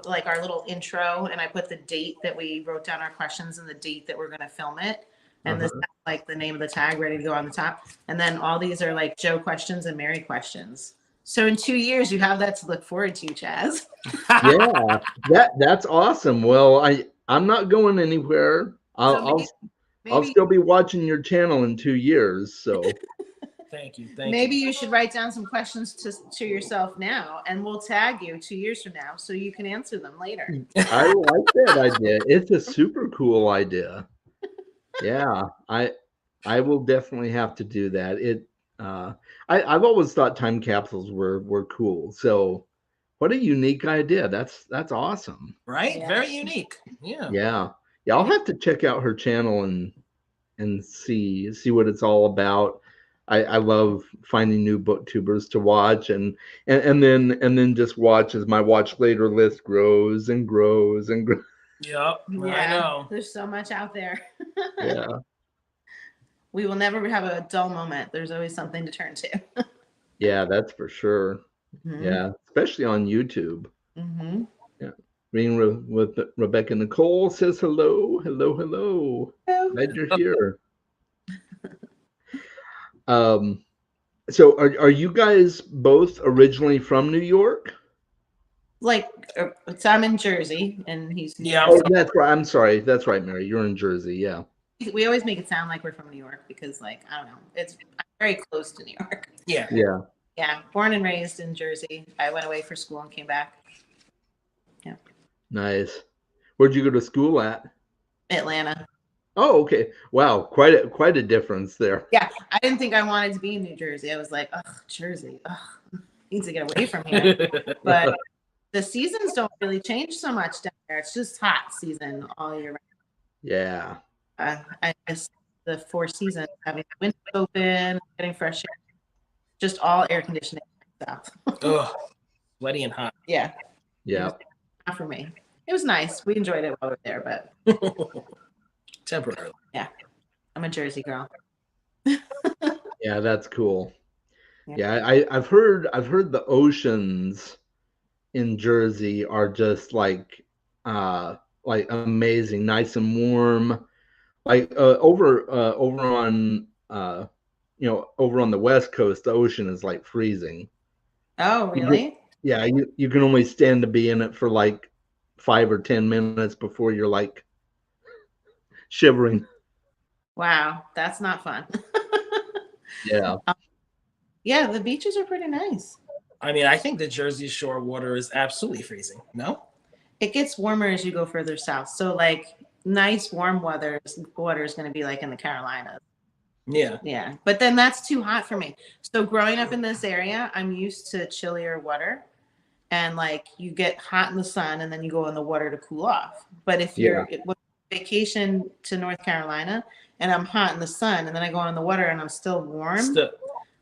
Speaker 2: like our little intro, and I put the date that we wrote down our questions and the date that we're going to film it. And this is like the name of the tag ready to go on the top. And then all these are like Joe questions and Mary questions. So in 2 years, you have that to look forward to, Chaz.
Speaker 1: Yeah, that's awesome. Well, I'm not going anywhere. I'll still be watching your channel in 2 years. So
Speaker 3: thank you.
Speaker 2: Maybe you should write down some questions to yourself now, and we'll tag you 2 years from now so you can answer them later.
Speaker 1: I like that idea. It's a super cool idea. Yeah, I will definitely have to do that. I've always thought time capsules were cool. So what a unique idea. That's awesome.
Speaker 3: Right?
Speaker 2: Yeah.
Speaker 3: Very unique. Yeah.
Speaker 1: Yeah. Yeah, I'll have to check out her channel and see what it's all about. I love finding new booktubers to watch and then just watch as my watch later list grows and grows and grows.
Speaker 3: Yep.
Speaker 2: Yeah,
Speaker 3: I know.
Speaker 2: there's so much out there.
Speaker 1: Yeah.
Speaker 2: We will never have a dull moment. There's always something to turn to.
Speaker 1: Yeah, that's for sure. Yeah, especially on YouTube. Yeah. Reading with Rebecca Nicole says hello. Hello. Glad you're here. So are you guys both originally from New York?
Speaker 2: Like, so I'm in Jersey, and he's
Speaker 1: That's right. I'm sorry. That's right, Mary. You're in Jersey. Yeah.
Speaker 2: We always make it sound like we're from New York because, like, I don't know, I'm very close to New York.
Speaker 3: Yeah.
Speaker 1: Yeah.
Speaker 2: Yeah, born and raised in Jersey. I went away for school and came back. Yeah.
Speaker 1: Nice. Where'd you go to school at?
Speaker 2: Atlanta.
Speaker 1: Oh, okay. Wow, quite a difference there.
Speaker 2: Yeah, I didn't think I wanted to be in New Jersey. I was like, oh, Jersey, need to get away from here. But the seasons don't really change so much down there. It's just hot season all year round.
Speaker 1: Yeah.
Speaker 2: I miss the 4 seasons, having the windows open, getting fresh air, just all air conditioning stuff.
Speaker 3: Ugh, sweaty and hot.
Speaker 2: Yeah.
Speaker 1: Yeah.
Speaker 2: Not for me. It was nice. We enjoyed it while we were there, but
Speaker 3: temporarily.
Speaker 2: Yeah. I'm a Jersey girl.
Speaker 1: Yeah, that's cool. Yeah, I've heard the oceans in Jersey are just like amazing, nice and warm. Like over on over on the West Coast, the ocean is like freezing.
Speaker 2: Oh, really?
Speaker 1: Yeah, you can only stand to be in it for like 5 or 10 minutes before you're like shivering.
Speaker 2: Wow, that's not fun.
Speaker 1: Yeah.
Speaker 2: Yeah, the beaches are pretty nice.
Speaker 3: I mean, I think the Jersey Shore water is absolutely freezing. No?
Speaker 2: It gets warmer as you go further south. So like nice warm water is going to be like in the Carolinas.
Speaker 3: Yeah.
Speaker 2: Yeah. But then that's too hot for me. So growing up in this area, I'm used to chillier water. And like you get hot in the sun and then you go in the water to cool off. But if you're vacation to North Carolina and I'm hot in the sun and then I go in the water and I'm still warm,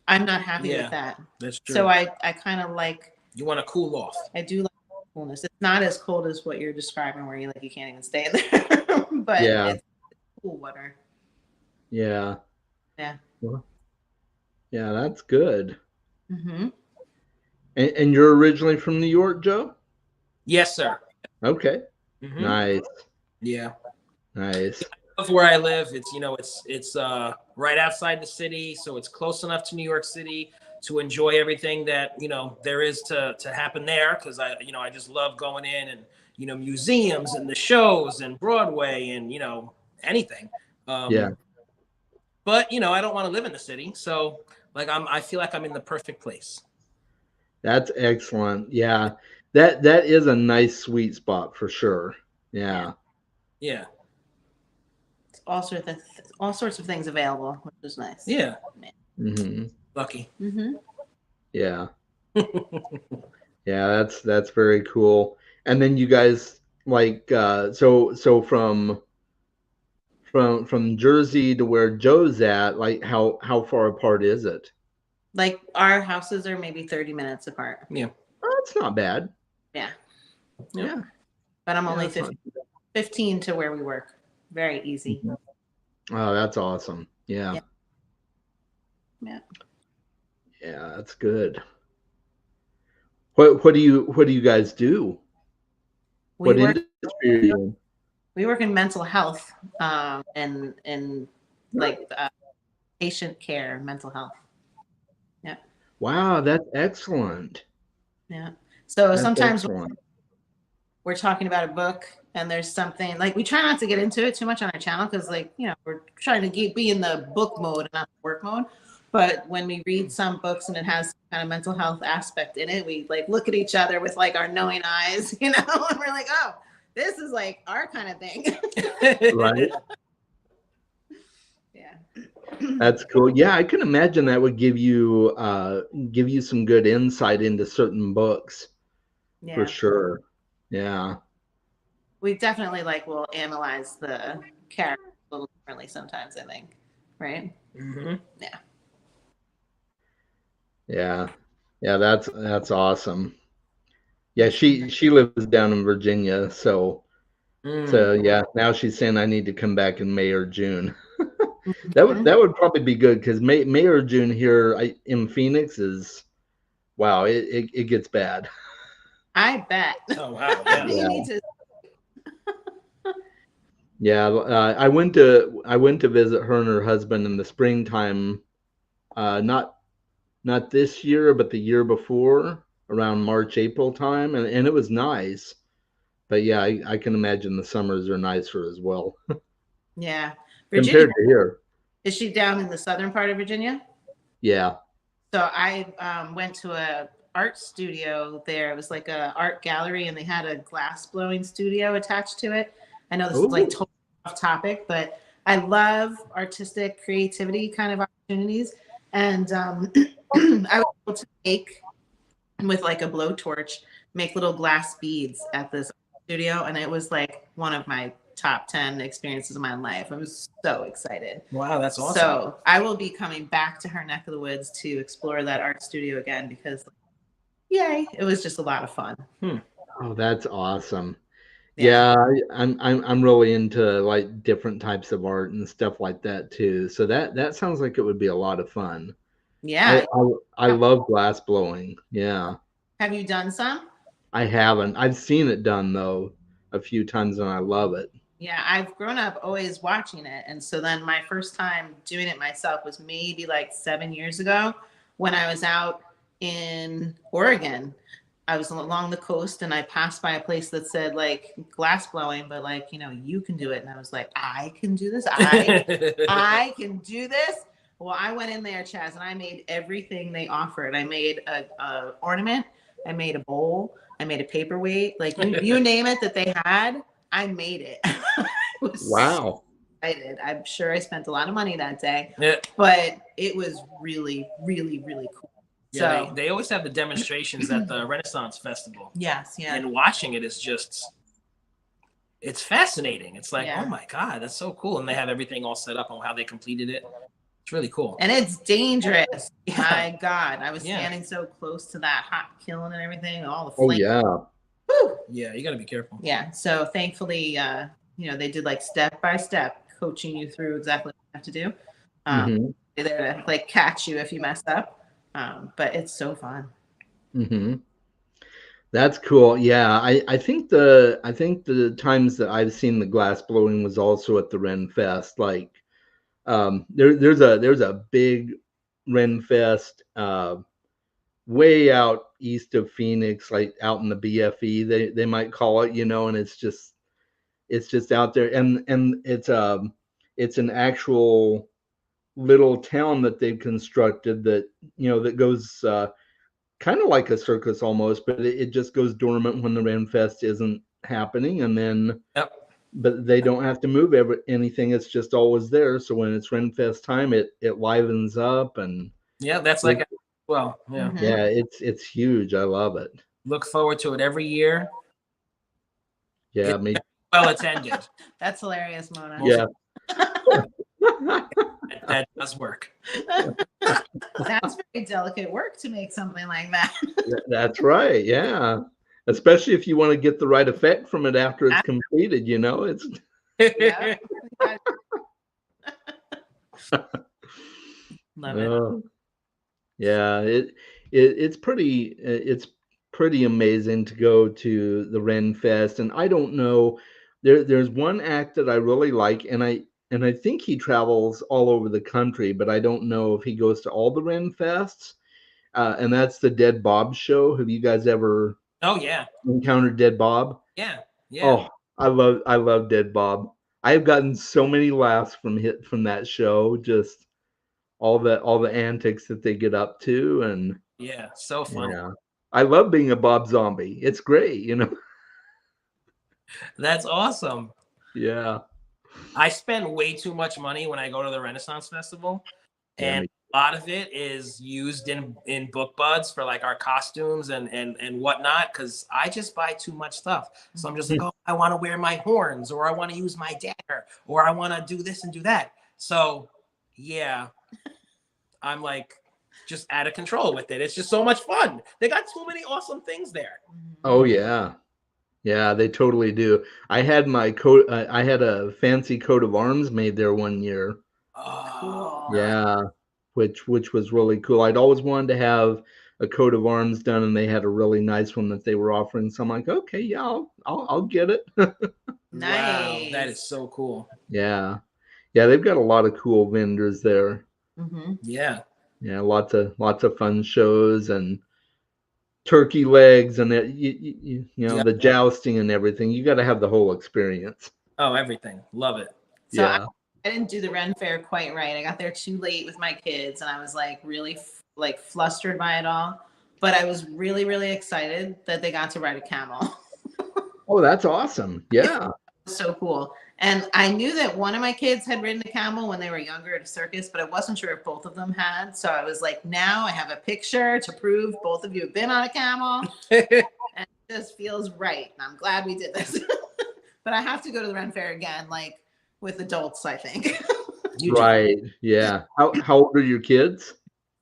Speaker 2: I'm not happy with that.
Speaker 3: That's true.
Speaker 2: So I kind of like,
Speaker 3: you want to cool off.
Speaker 2: I do like coolness. It's not as cold as what you're describing where you can't even stay there. But it's cool water.
Speaker 1: Yeah.
Speaker 2: Yeah.
Speaker 1: Yeah, that's good.
Speaker 2: Mm-hmm.
Speaker 1: And you're originally from New York, Joe?
Speaker 3: Yes, sir.
Speaker 1: Okay.
Speaker 3: Mm-hmm.
Speaker 1: Nice.
Speaker 3: Yeah.
Speaker 1: Nice.
Speaker 3: love where I live. It's, you know, it's right outside the city, so it's close enough to New York City to enjoy everything that, you know, there is to happen there. Because I just love going in and, you know, museums and the shows and Broadway and, you know, anything.
Speaker 1: Yeah,
Speaker 3: But you know, I don't want to live in the city, so like I feel like I'm in the perfect place.
Speaker 1: that's excellent. Yeah, that is a nice sweet spot for sure.
Speaker 2: Yeah.
Speaker 1: Yeah.
Speaker 3: Yeah.
Speaker 2: It's all sorts of things available, which is nice.
Speaker 3: Yeah.
Speaker 1: Hmm.
Speaker 3: Lucky.
Speaker 2: Mm-hmm.
Speaker 1: Yeah. Yeah, that's very cool. And then you guys like so from Jersey to where Joe's at, like how far apart is it?
Speaker 2: Like our houses are maybe 30 minutes apart.
Speaker 3: Yeah.
Speaker 1: Oh, that's not bad.
Speaker 2: Yeah.
Speaker 1: Yeah.
Speaker 2: But I'm
Speaker 1: Yeah,
Speaker 2: only
Speaker 1: that's not
Speaker 2: 15 to where we work. Very easy.
Speaker 1: Mhm. Oh, that's awesome. Yeah.
Speaker 2: Yeah. Yeah.
Speaker 1: Yeah, that's good. What do you guys do?
Speaker 2: We
Speaker 1: What
Speaker 2: work
Speaker 1: industry are you in?
Speaker 2: we work in mental health, and like patient care, mental health. Yeah.
Speaker 1: Wow, that's excellent.
Speaker 2: Yeah. So
Speaker 1: That's
Speaker 2: sometimes
Speaker 1: excellent.
Speaker 2: we're talking about a book and there's something like we try not to get into it too much on our channel because like we're trying to be in the book mode and not the work mode. But when we read some books and it has some kind of mental health aspect in it, we like look at each other with like our knowing eyes, and we're like, oh, this is like our kind of thing.
Speaker 1: Right?
Speaker 2: Yeah.
Speaker 1: That's cool. Yeah, I can imagine that would give you some good insight into certain books for
Speaker 2: Yeah.
Speaker 1: sure. Yeah.
Speaker 2: We definitely like will analyze the character a little differently sometimes, I think. Right?
Speaker 3: Mm-hmm.
Speaker 2: Yeah.
Speaker 1: Yeah. Yeah, that's awesome. Yeah, she lives down in Virginia, so yeah, now she's saying I need to come back in May or June. That would probably be good because May or June here in Phoenix is wow, it gets bad.
Speaker 2: I bet.
Speaker 3: Oh wow. Yeah.
Speaker 2: You
Speaker 1: Yeah.
Speaker 2: need to.
Speaker 1: Yeah, I went to visit her and her husband in the springtime, not this year, but the year before, around March, April time, and it was nice. But yeah, I can imagine the summers are nicer as well
Speaker 2: Yeah. Virginia,
Speaker 1: compared to here.
Speaker 2: is she down in the southern part of Virginia?
Speaker 1: Yeah.
Speaker 2: So I went to a art studio there. It was like a art gallery, and they had a glass blowing studio attached to it. I know this is like
Speaker 1: Ooh.
Speaker 2: totally off topic, but I love artistic creativity kind of opportunities. And I was able to make with like a blowtorch, make little glass beads at this studio, and it was like one of my top 10 experiences of my life. I was so excited.
Speaker 3: Wow, that's awesome.
Speaker 2: So I will be coming back to her neck of the woods to explore that art studio again because, yay, it was just a lot of fun.
Speaker 1: Oh, that's awesome.
Speaker 2: Yeah.
Speaker 1: Yeah, I'm really into like different types of art and stuff like that too. So that sounds like it would be a lot of fun. I
Speaker 2: Yeah.
Speaker 1: I, I love glass blowing. Yeah.
Speaker 2: Have you done some?
Speaker 1: I haven't. I've seen it done though a few times and I love it.
Speaker 2: Yeah, I've grown up always watching it. And so then my first time doing it myself was maybe like 7 years ago when I was out in Oregon. I was along the coast and I passed by a place that said like glass blowing, but like, you can do it. And I was like, I can do this. I can do this. Well, I went in there, Chaz, and I made everything they offered. I made a ornament. I made a bowl. I made a paperweight. Like you name it that they had, I made it. I was
Speaker 1: Wow.
Speaker 2: excited. I'm sure I spent a lot of money that day,
Speaker 3: Yeah.
Speaker 2: but it was really, really, really cool.
Speaker 3: Yeah,
Speaker 2: So
Speaker 3: they always have the demonstrations at the Renaissance Festival.
Speaker 2: yes, yeah.
Speaker 3: And watching it is just, it's fascinating. It's like,
Speaker 2: Yeah.
Speaker 3: oh my God, that's so cool. And they have everything all set up on how they completed it. It's really cool.
Speaker 2: And it's dangerous.
Speaker 3: Yeah.
Speaker 2: My God. I was
Speaker 3: Yeah.
Speaker 2: standing so close to that hot kiln and everything, all the
Speaker 1: Oh
Speaker 2: flames.
Speaker 1: yeah.
Speaker 2: Woo!
Speaker 3: Yeah, you got to be careful.
Speaker 2: Yeah. So thankfully, they did like step by step coaching you through exactly what you have to do.
Speaker 1: Mhm.
Speaker 2: They're there to like catch you if you mess up. But it's so fun.
Speaker 1: Mhm. That's cool. Yeah, I think the times that I've seen the glass blowing was also at the Ren Fest. Like there's a big Ren Fest way out east of Phoenix, like out in the BFE, they might call it, and it's just out there, and it's an actual little town that they've constructed that that goes kind of like a circus almost, but it just goes dormant when the Ren Fest isn't happening, and then
Speaker 3: Yep.
Speaker 1: but they don't have to move anything. It's just always there. So when it's Ren Fest time, it livens up, and
Speaker 3: Yeah, that's
Speaker 1: it,
Speaker 3: like well, yeah.
Speaker 2: Mhm.
Speaker 1: yeah, it's huge. I love it.
Speaker 3: Look forward to it every year.
Speaker 1: Yeah,
Speaker 3: It's
Speaker 1: me.
Speaker 3: well attended.
Speaker 2: That's hilarious, Mona.
Speaker 1: Yeah.
Speaker 3: That does work.
Speaker 2: That's very delicate work to make something like that.
Speaker 1: That's right. Yeah. Especially if you want to get the right effect from it after it's completed, it's
Speaker 2: Yeah. Love it.
Speaker 1: Yeah, it's pretty amazing to go to the Ren Fest. And I don't know, there's one act that I really like, and I think he travels all over the country, but I don't know if he goes to all the Ren Fests. And that's the Dead Bob show. Have you guys ever
Speaker 3: Oh yeah.
Speaker 1: encountered Dead Bob?
Speaker 3: Yeah. Yeah.
Speaker 1: Oh, I love Dead Bob. I've gotten so many laughs from that show. Just all the antics that they get up to, and
Speaker 3: Yeah. So fun.
Speaker 1: yeah, I love being a Bob Zombie. It's great.
Speaker 3: That's awesome.
Speaker 1: Yeah.
Speaker 3: I spend way too much money when I go to the Renaissance Festival,
Speaker 1: Yeah,
Speaker 3: and a lot of it is used in book buds for like our costumes and whatnot, because I just buy too much stuff. So I'm just like, oh, I want to wear my horns, or I want to use my dagger, or I want to do this and do that. So yeah, I'm like just out of control with it. It's just so much fun. They got so many awesome things there.
Speaker 1: Oh yeah. Yeah, they totally do. I had my coat. I had a fancy coat of arms made there one year.
Speaker 3: Oh,
Speaker 2: Cool.
Speaker 1: Yeah, which was really cool. I'd always wanted to have a coat of arms done, and they had a really nice one that they were offering. So I'm like, okay, yeah, I'll get it.
Speaker 3: wow,
Speaker 2: Nice.
Speaker 3: that is so cool.
Speaker 1: Yeah, yeah, they've got a lot of cool vendors there.
Speaker 2: Mm-hmm.
Speaker 3: Yeah.
Speaker 1: Yeah, lots of fun shows and turkey legs and
Speaker 3: Yeah.
Speaker 1: the jousting and everything. You got to have the whole experience.
Speaker 3: Oh, everything. Love it.
Speaker 2: So
Speaker 1: Yeah.
Speaker 2: I didn't do the Ren Fair quite right. I got there too late with my kids, and I was like really like flustered by it all. But I was really, really excited that they got to ride a camel.
Speaker 1: Oh, that's awesome. Yeah.
Speaker 2: So cool. And I knew that one of my kids had ridden a camel when they were younger at a circus, but I wasn't sure if both of them had. So I was like, now I have a picture to prove both of you have been on a camel. And it just feels right. And I'm glad we did this. But I have to go to the Ren Fair again, like with adults, I think.
Speaker 3: You do.
Speaker 1: Right. Yeah. How old are your kids?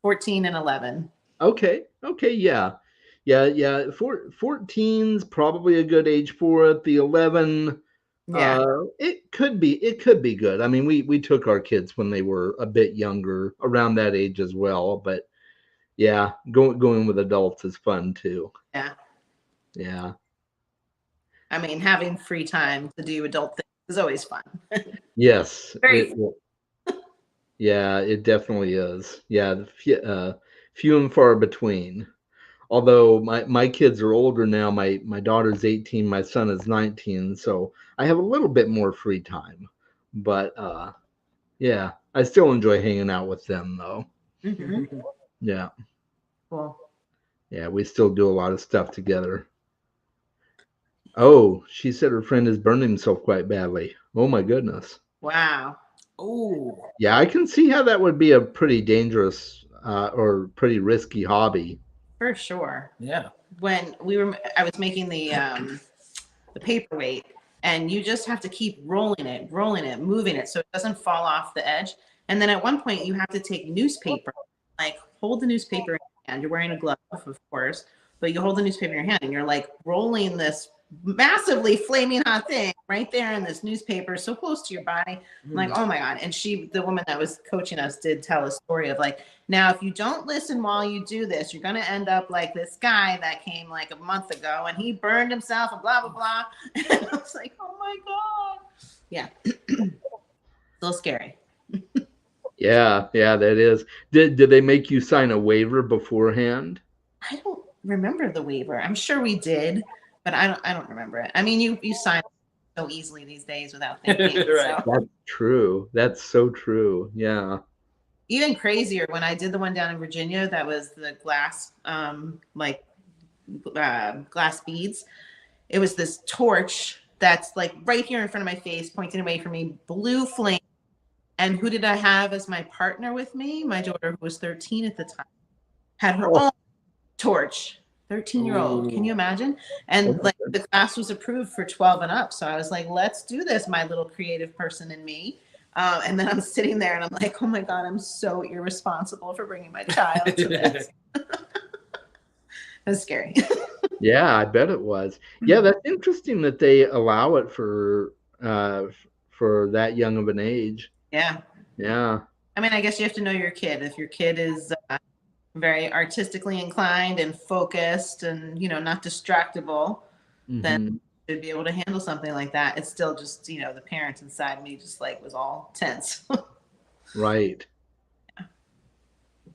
Speaker 2: 14 and 11.
Speaker 1: Okay. Okay. Yeah. Yeah. 14's probably a good age for it. The 11,
Speaker 2: Yeah.
Speaker 1: it could be good. I mean, we took our kids when they were a bit younger, around that age as well. But yeah, going with adults is fun too.
Speaker 2: Yeah.
Speaker 1: Yeah.
Speaker 2: I mean, having free time to do adult things is always fun.
Speaker 1: Yes.
Speaker 2: Very
Speaker 1: Yeah, it definitely is. Yeah, few and far between. Although my kids are older now. My daughter's 18, my son is 19, so I have a little bit more free time. But yeah, I still enjoy hanging out with them though.
Speaker 2: Mhm.
Speaker 1: Yeah.
Speaker 2: Cool.
Speaker 1: Yeah, we still do a lot of stuff together. Oh, she said her friend has burned himself quite badly. Oh my goodness.
Speaker 2: Wow.
Speaker 3: Oh,
Speaker 1: Yeah, I can see how that would be a pretty dangerous or pretty risky hobby.
Speaker 2: For sure.
Speaker 3: yeah.
Speaker 2: When I was making the paperweight, and you just have to keep rolling it, moving it so it doesn't fall off the edge. And then at one point you have to take newspaper, like hold the newspaper in your hand. You're wearing a glove, of course, but you hold the newspaper in your hand and you're like rolling this massively flaming hot thing right there in this newspaper, so close to your body. I'm like, oh my God. And the woman that was coaching us, did tell a story of like, now, if you don't listen while you do this, you're going to end up like this guy that came like a month ago and he burned himself and blah, blah, blah. And I was like, oh my God. Yeah. Still scary.
Speaker 1: Yeah, that is. Did they make you sign a waiver beforehand?
Speaker 2: I don't remember the waiver. I'm sure we did, but I don't remember it. I mean, you sign so easily these days without thinking.
Speaker 3: Right.
Speaker 2: So.
Speaker 1: That's true. That's so true. Yeah.
Speaker 2: Even crazier, when I did the one down in Virginia, that was the glass, glass beads. It was this torch that's like right here in front of my face, pointing away from me, blue flame. And who did I have as my partner with me? My daughter, who was 13 at the time, had her own torch. 13-year-old. Can you imagine? And like the class was approved for 12 and up. So I was like, let's do this, my little creative person in me. And then I'm sitting there and I'm like, oh my God, I'm so irresponsible for bringing my child to this. That's scary.
Speaker 1: Yeah, I bet it was. Yeah, that's interesting that they allow it for that young of an age.
Speaker 2: Yeah.
Speaker 1: Yeah.
Speaker 2: I mean, I guess you have to know your kid. If your kid is very artistically inclined and focused and, not distractable, then you should be able to handle something like that. It's still just, the parents inside me just like was all tense.
Speaker 1: Right.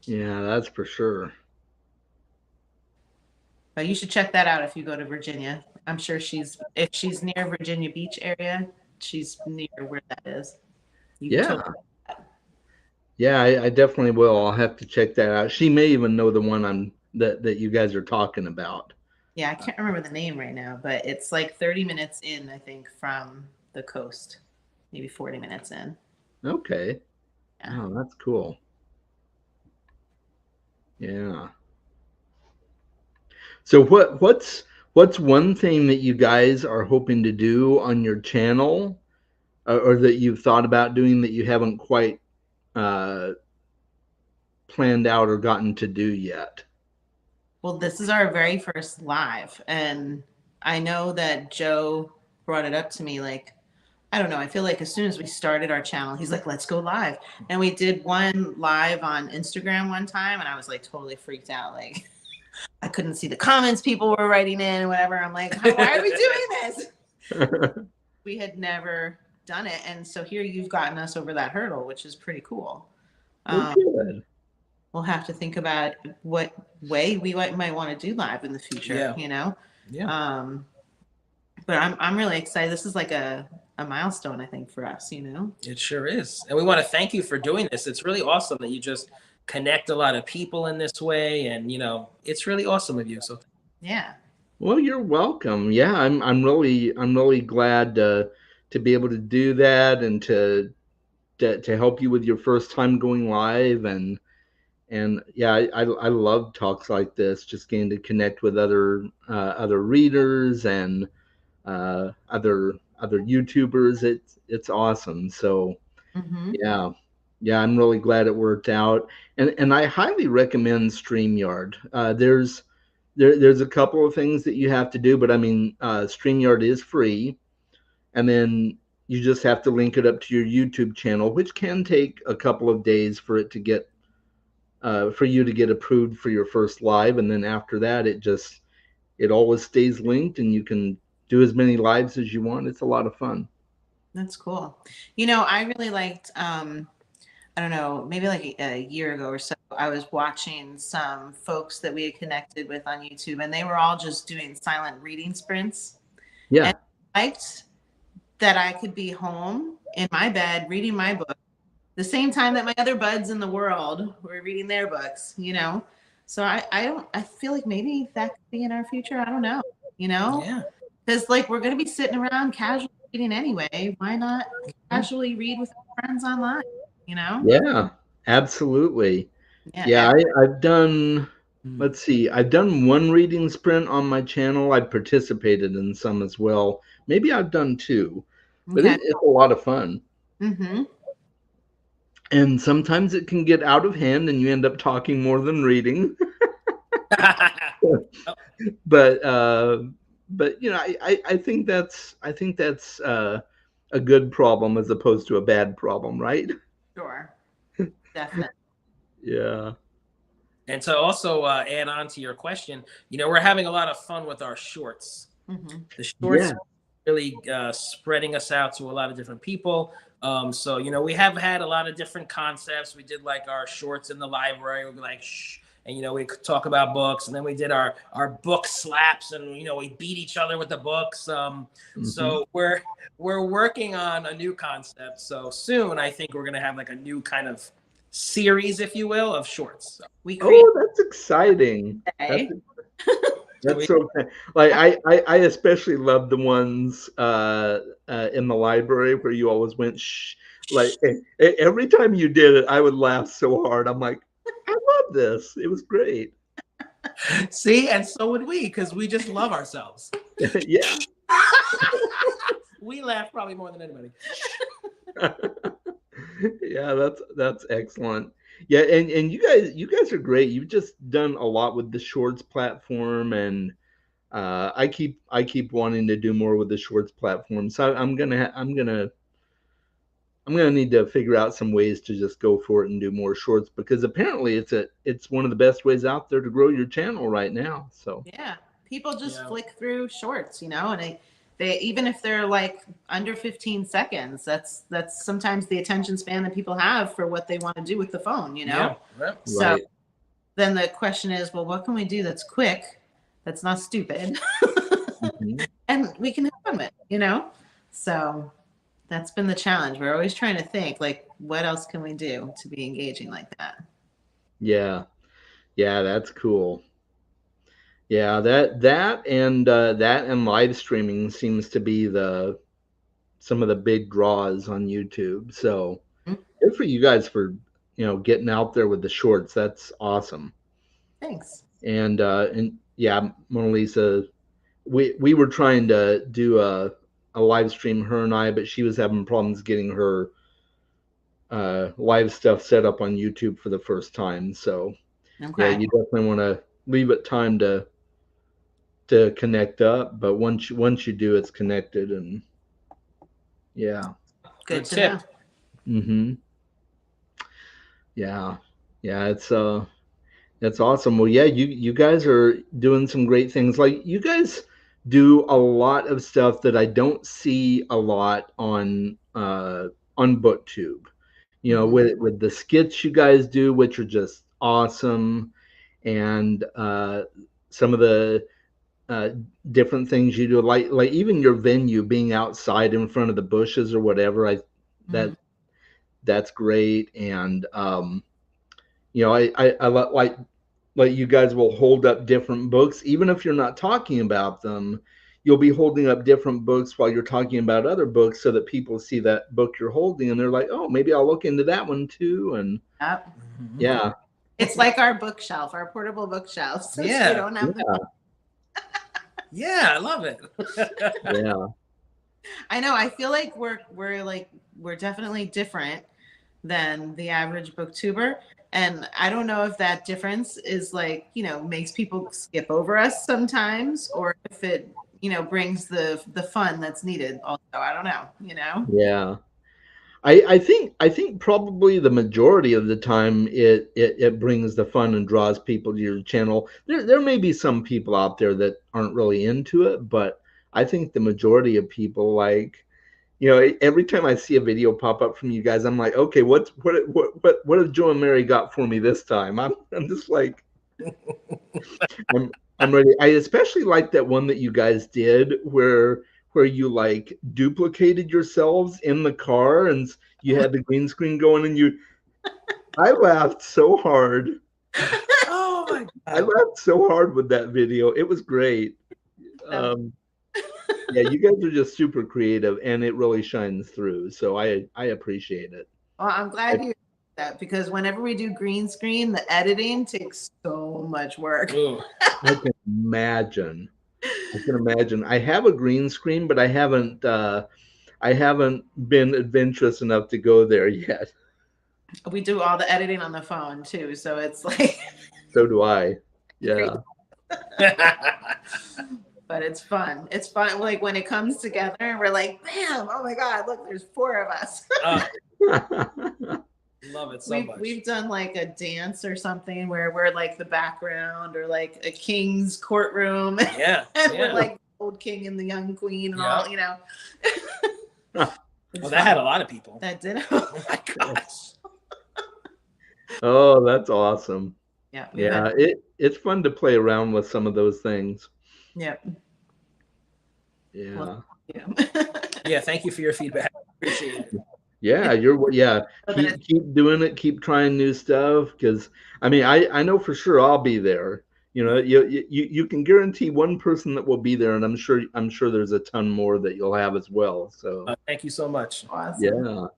Speaker 1: Yeah, that's for sure.
Speaker 2: But you should check that out if you go to Virginia. I'm sure if she's near Virginia Beach area, she's near where that is.
Speaker 1: Yeah, I definitely will. I'll have to check that out. She may even know the one that you guys are talking about.
Speaker 2: Yeah, I can't remember the name right now, but it's like 30 minutes in, I think, from the coast. Maybe 40 minutes in.
Speaker 1: Okay.
Speaker 2: Yeah.
Speaker 1: Oh, that's cool. Yeah. So what's one thing that you guys are hoping to do on your channel, or that you've thought about doing that you haven't quite planned out or gotten to do yet?
Speaker 2: Well, this is our very first live, and I know that Joe brought it up to me like, I don't know, I feel like as soon as we started our channel, he's like, let's go live. And we did one live on Instagram one time, and I was like totally freaked out. Like, I couldn't see the comments people were writing in and whatever. I'm like, why are we doing this? We had never done it. And so here you've gotten us over that hurdle, which is pretty cool.
Speaker 1: Good.
Speaker 2: We'll have to think about what way we might want to do live in the future,
Speaker 3: Yeah.
Speaker 2: But I'm really excited. This is like a milestone, I think, for us,
Speaker 3: It sure is. And we want to thank you for doing this. It's really awesome that you just connect a lot of people in this way. And, it's really awesome of you. So
Speaker 2: yeah.
Speaker 1: Well, you're welcome. Yeah, I'm really glad to be able to do that and to help you with your first time going live. And yeah, I love talks like this, just getting to connect with other readers and other YouTubers. It's awesome. So yeah, I'm really glad it worked out, and I highly recommend StreamYard. There's a couple of things that you have to do, but I mean, StreamYard is free, and then you just have to link it up to your YouTube channel, which can take a couple of days for it to get for you to get approved for your first live, and then after that, it always stays linked, and you can do as many lives as you want. It's a lot of fun.
Speaker 2: That's cool. I really liked, I don't know, maybe like a year ago or so, I was watching some folks that we had connected with on YouTube, and they were all just doing silent reading sprints.
Speaker 1: Yeah.
Speaker 2: And I liked that I could be home in my bed reading my book the same time that my other buds in the world were reading their books, So I feel like maybe that could be in our future. I don't know,
Speaker 3: Yeah.
Speaker 2: Because like we're going to be sitting around casually reading anyway. Why not casually read with friends online,
Speaker 1: Yeah, absolutely. Yeah, I've done, let's see, I've done one reading sprint on my channel. I've participated in some as well. Maybe I've done two, but
Speaker 2: Okay.
Speaker 1: it's a lot of fun.
Speaker 2: Mm-hmm.
Speaker 1: And sometimes it can get out of hand and you end up talking more than reading. but but you know, I think that's a good problem as opposed to a bad problem, right?
Speaker 2: Sure. Definitely.
Speaker 1: Yeah.
Speaker 3: And to also add on to your question, we're having a lot of fun with our shorts.
Speaker 2: Mm-hmm.
Speaker 3: The shorts
Speaker 1: Yeah.
Speaker 3: are really spreading us out to a lot of different people. So, we have had a lot of different concepts. We did like our shorts in the library. We'd be like, shh. And, we could talk about books. And then we did our book slaps and, we beat each other with the books. So we're working on a new concept. So soon, I think we're going to have like a new kind of series, if you will, of shorts. So
Speaker 2: We create
Speaker 1: that's exciting.
Speaker 2: today.
Speaker 1: That's so like I especially love the ones in the library where you always went shh. Like every time you did it, I would laugh so hard. I'm like, I love this. It was great.
Speaker 3: See, and so would we, because we just love ourselves.
Speaker 1: Yeah.
Speaker 3: We laugh probably more than anybody.
Speaker 1: Yeah, that's excellent. Yeah, and you guys are great. You've just done a lot with the shorts platform, and I keep wanting to do more with the shorts platform. So I'm gonna need to figure out some ways to just go for it and do more shorts, because apparently it's one of the best ways out there to grow your channel right now. So
Speaker 2: Yeah, people just flick through shorts, and they even if they're like under 15 seconds, that's sometimes the attention span that people have for what they want to do with the phone.
Speaker 3: Yeah.
Speaker 2: So
Speaker 1: right.
Speaker 2: then the question is, well, what can we do that's quick, that's not stupid,
Speaker 1: Mhm.
Speaker 2: and we can have fun with, So that's been the challenge. We're always trying to think like, what else can we do to be engaging like that?
Speaker 1: Yeah. Yeah, that's cool. Yeah, that and live streaming seems to be the some of the big draws on YouTube. So
Speaker 2: Mhm.
Speaker 1: good for you guys for getting out there with the shorts. That's awesome.
Speaker 2: Thanks.
Speaker 1: And yeah, Mona Lisa, we were trying to do a live stream, her and I, but she was having problems getting her live stuff set up on YouTube for the first time. So yeah,
Speaker 2: Okay.
Speaker 1: you definitely want to leave it time to connect up, but once you do, it's connected. And yeah.
Speaker 2: Good
Speaker 3: Good
Speaker 2: to
Speaker 3: tip.
Speaker 2: know.
Speaker 1: Mm-hmm. Yeah. Yeah, it's awesome. Well, yeah, you guys are doing some great things. Like, you guys do a lot of stuff that I don't see a lot on BookTube.
Speaker 2: Mhm.
Speaker 1: With the skits you guys do, which are just awesome, and some of the uh, different things you do, like even your venue being outside in front of the bushes or whatever.
Speaker 2: Mhm.
Speaker 1: That that's great. And I like you guys will hold up different books, even if you're not talking about them. You'll be holding up different books while you're talking about other books, so that people see that book you're holding and they're like, oh, maybe I'll look into that one too. And
Speaker 2: Yep.
Speaker 1: yeah.
Speaker 2: It's like our bookshelf, our portable bookshelf. So
Speaker 3: Yeah.
Speaker 2: you don't have
Speaker 1: Yeah.
Speaker 3: Yeah, I love it.
Speaker 1: Yeah.
Speaker 2: I know. I feel like we're definitely different than the average booktuber. And I don't know if that difference is like, makes people skip over us sometimes, or if it, brings the fun that's needed also. I don't know.
Speaker 1: Yeah. I think probably the majority of the time it brings the fun and draws people to your channel. There may be some people out there that aren't really into it, but I think the majority of people, like, every time I see a video pop up from you guys, I'm like, okay, what have Joe and Mary got for me this time? I'm just like, I'm I'm ready. I especially like that one that you guys did where you like duplicated yourselves in the car, and you had the green screen going, and I laughed so hard.
Speaker 3: Oh my
Speaker 1: I
Speaker 3: God.
Speaker 1: laughed so hard with that video. It was great. Um, yeah, you guys are just super creative, and it really shines through. So I appreciate it.
Speaker 2: Well, I'm glad you did that, because whenever we do green screen, the editing takes so much work.
Speaker 3: Ooh.
Speaker 1: I can imagine. I can imagine. I have a green screen, but I haven't been adventurous enough to go there yet.
Speaker 2: We do all the editing on the phone too, so it's like
Speaker 1: So do I.
Speaker 2: crazy.
Speaker 1: Yeah.
Speaker 2: but it's fun. It's fun. Like when it comes together, we're like, bam! Oh my God! Look, there's 4 of us.
Speaker 3: Love it so much.
Speaker 2: We've done like a dance or something where we're like the background, or like a king's courtroom.
Speaker 3: Yeah.
Speaker 2: And
Speaker 3: yeah.
Speaker 2: we're like the old king and the young queen and all, you know.
Speaker 3: Well, that had a lot of people.
Speaker 2: That did. Oh my gosh.
Speaker 1: Oh, that's awesome.
Speaker 2: Yeah.
Speaker 1: Yeah, it's fun to play around with some of those things.
Speaker 2: Yep.
Speaker 1: Yeah.
Speaker 2: Well, yeah.
Speaker 3: Yeah, thank you for your feedback. Appreciate it.
Speaker 1: Yeah, keep doing it, keep trying new stuff, because I mean I know for sure I'll be there. You know, you can guarantee one person that will be there, and I'm sure there's a ton more that you'll have as well. So
Speaker 3: thank you so much.
Speaker 2: Awesome.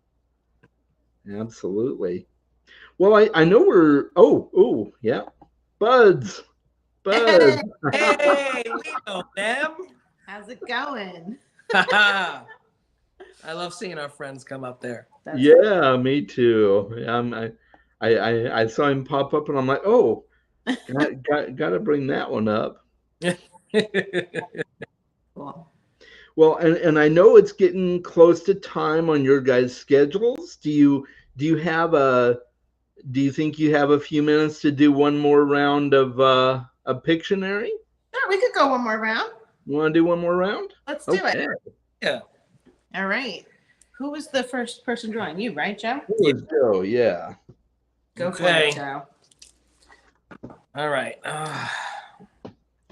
Speaker 1: yeah, absolutely. Well, I know we're yeah, Buds.
Speaker 3: Hey, we know them.
Speaker 2: How's it going?
Speaker 3: I love seeing our friends come up there.
Speaker 1: Yeah, me too. I saw him pop up, and I'm like, oh, gotta bring that one up.
Speaker 2: Cool.
Speaker 1: Well, and I know it's getting close to time on your guys' schedules. Do you think you have a few minutes to do one more round of Pictionary?
Speaker 2: Sure, we could go one more round.
Speaker 1: You want to do one more round?
Speaker 2: Let's do it.
Speaker 3: Yeah.
Speaker 2: All right. Who was the first person drawing? You, right, Joe?
Speaker 1: It was Joe, yeah.
Speaker 2: Go for it, Joe.
Speaker 3: All right.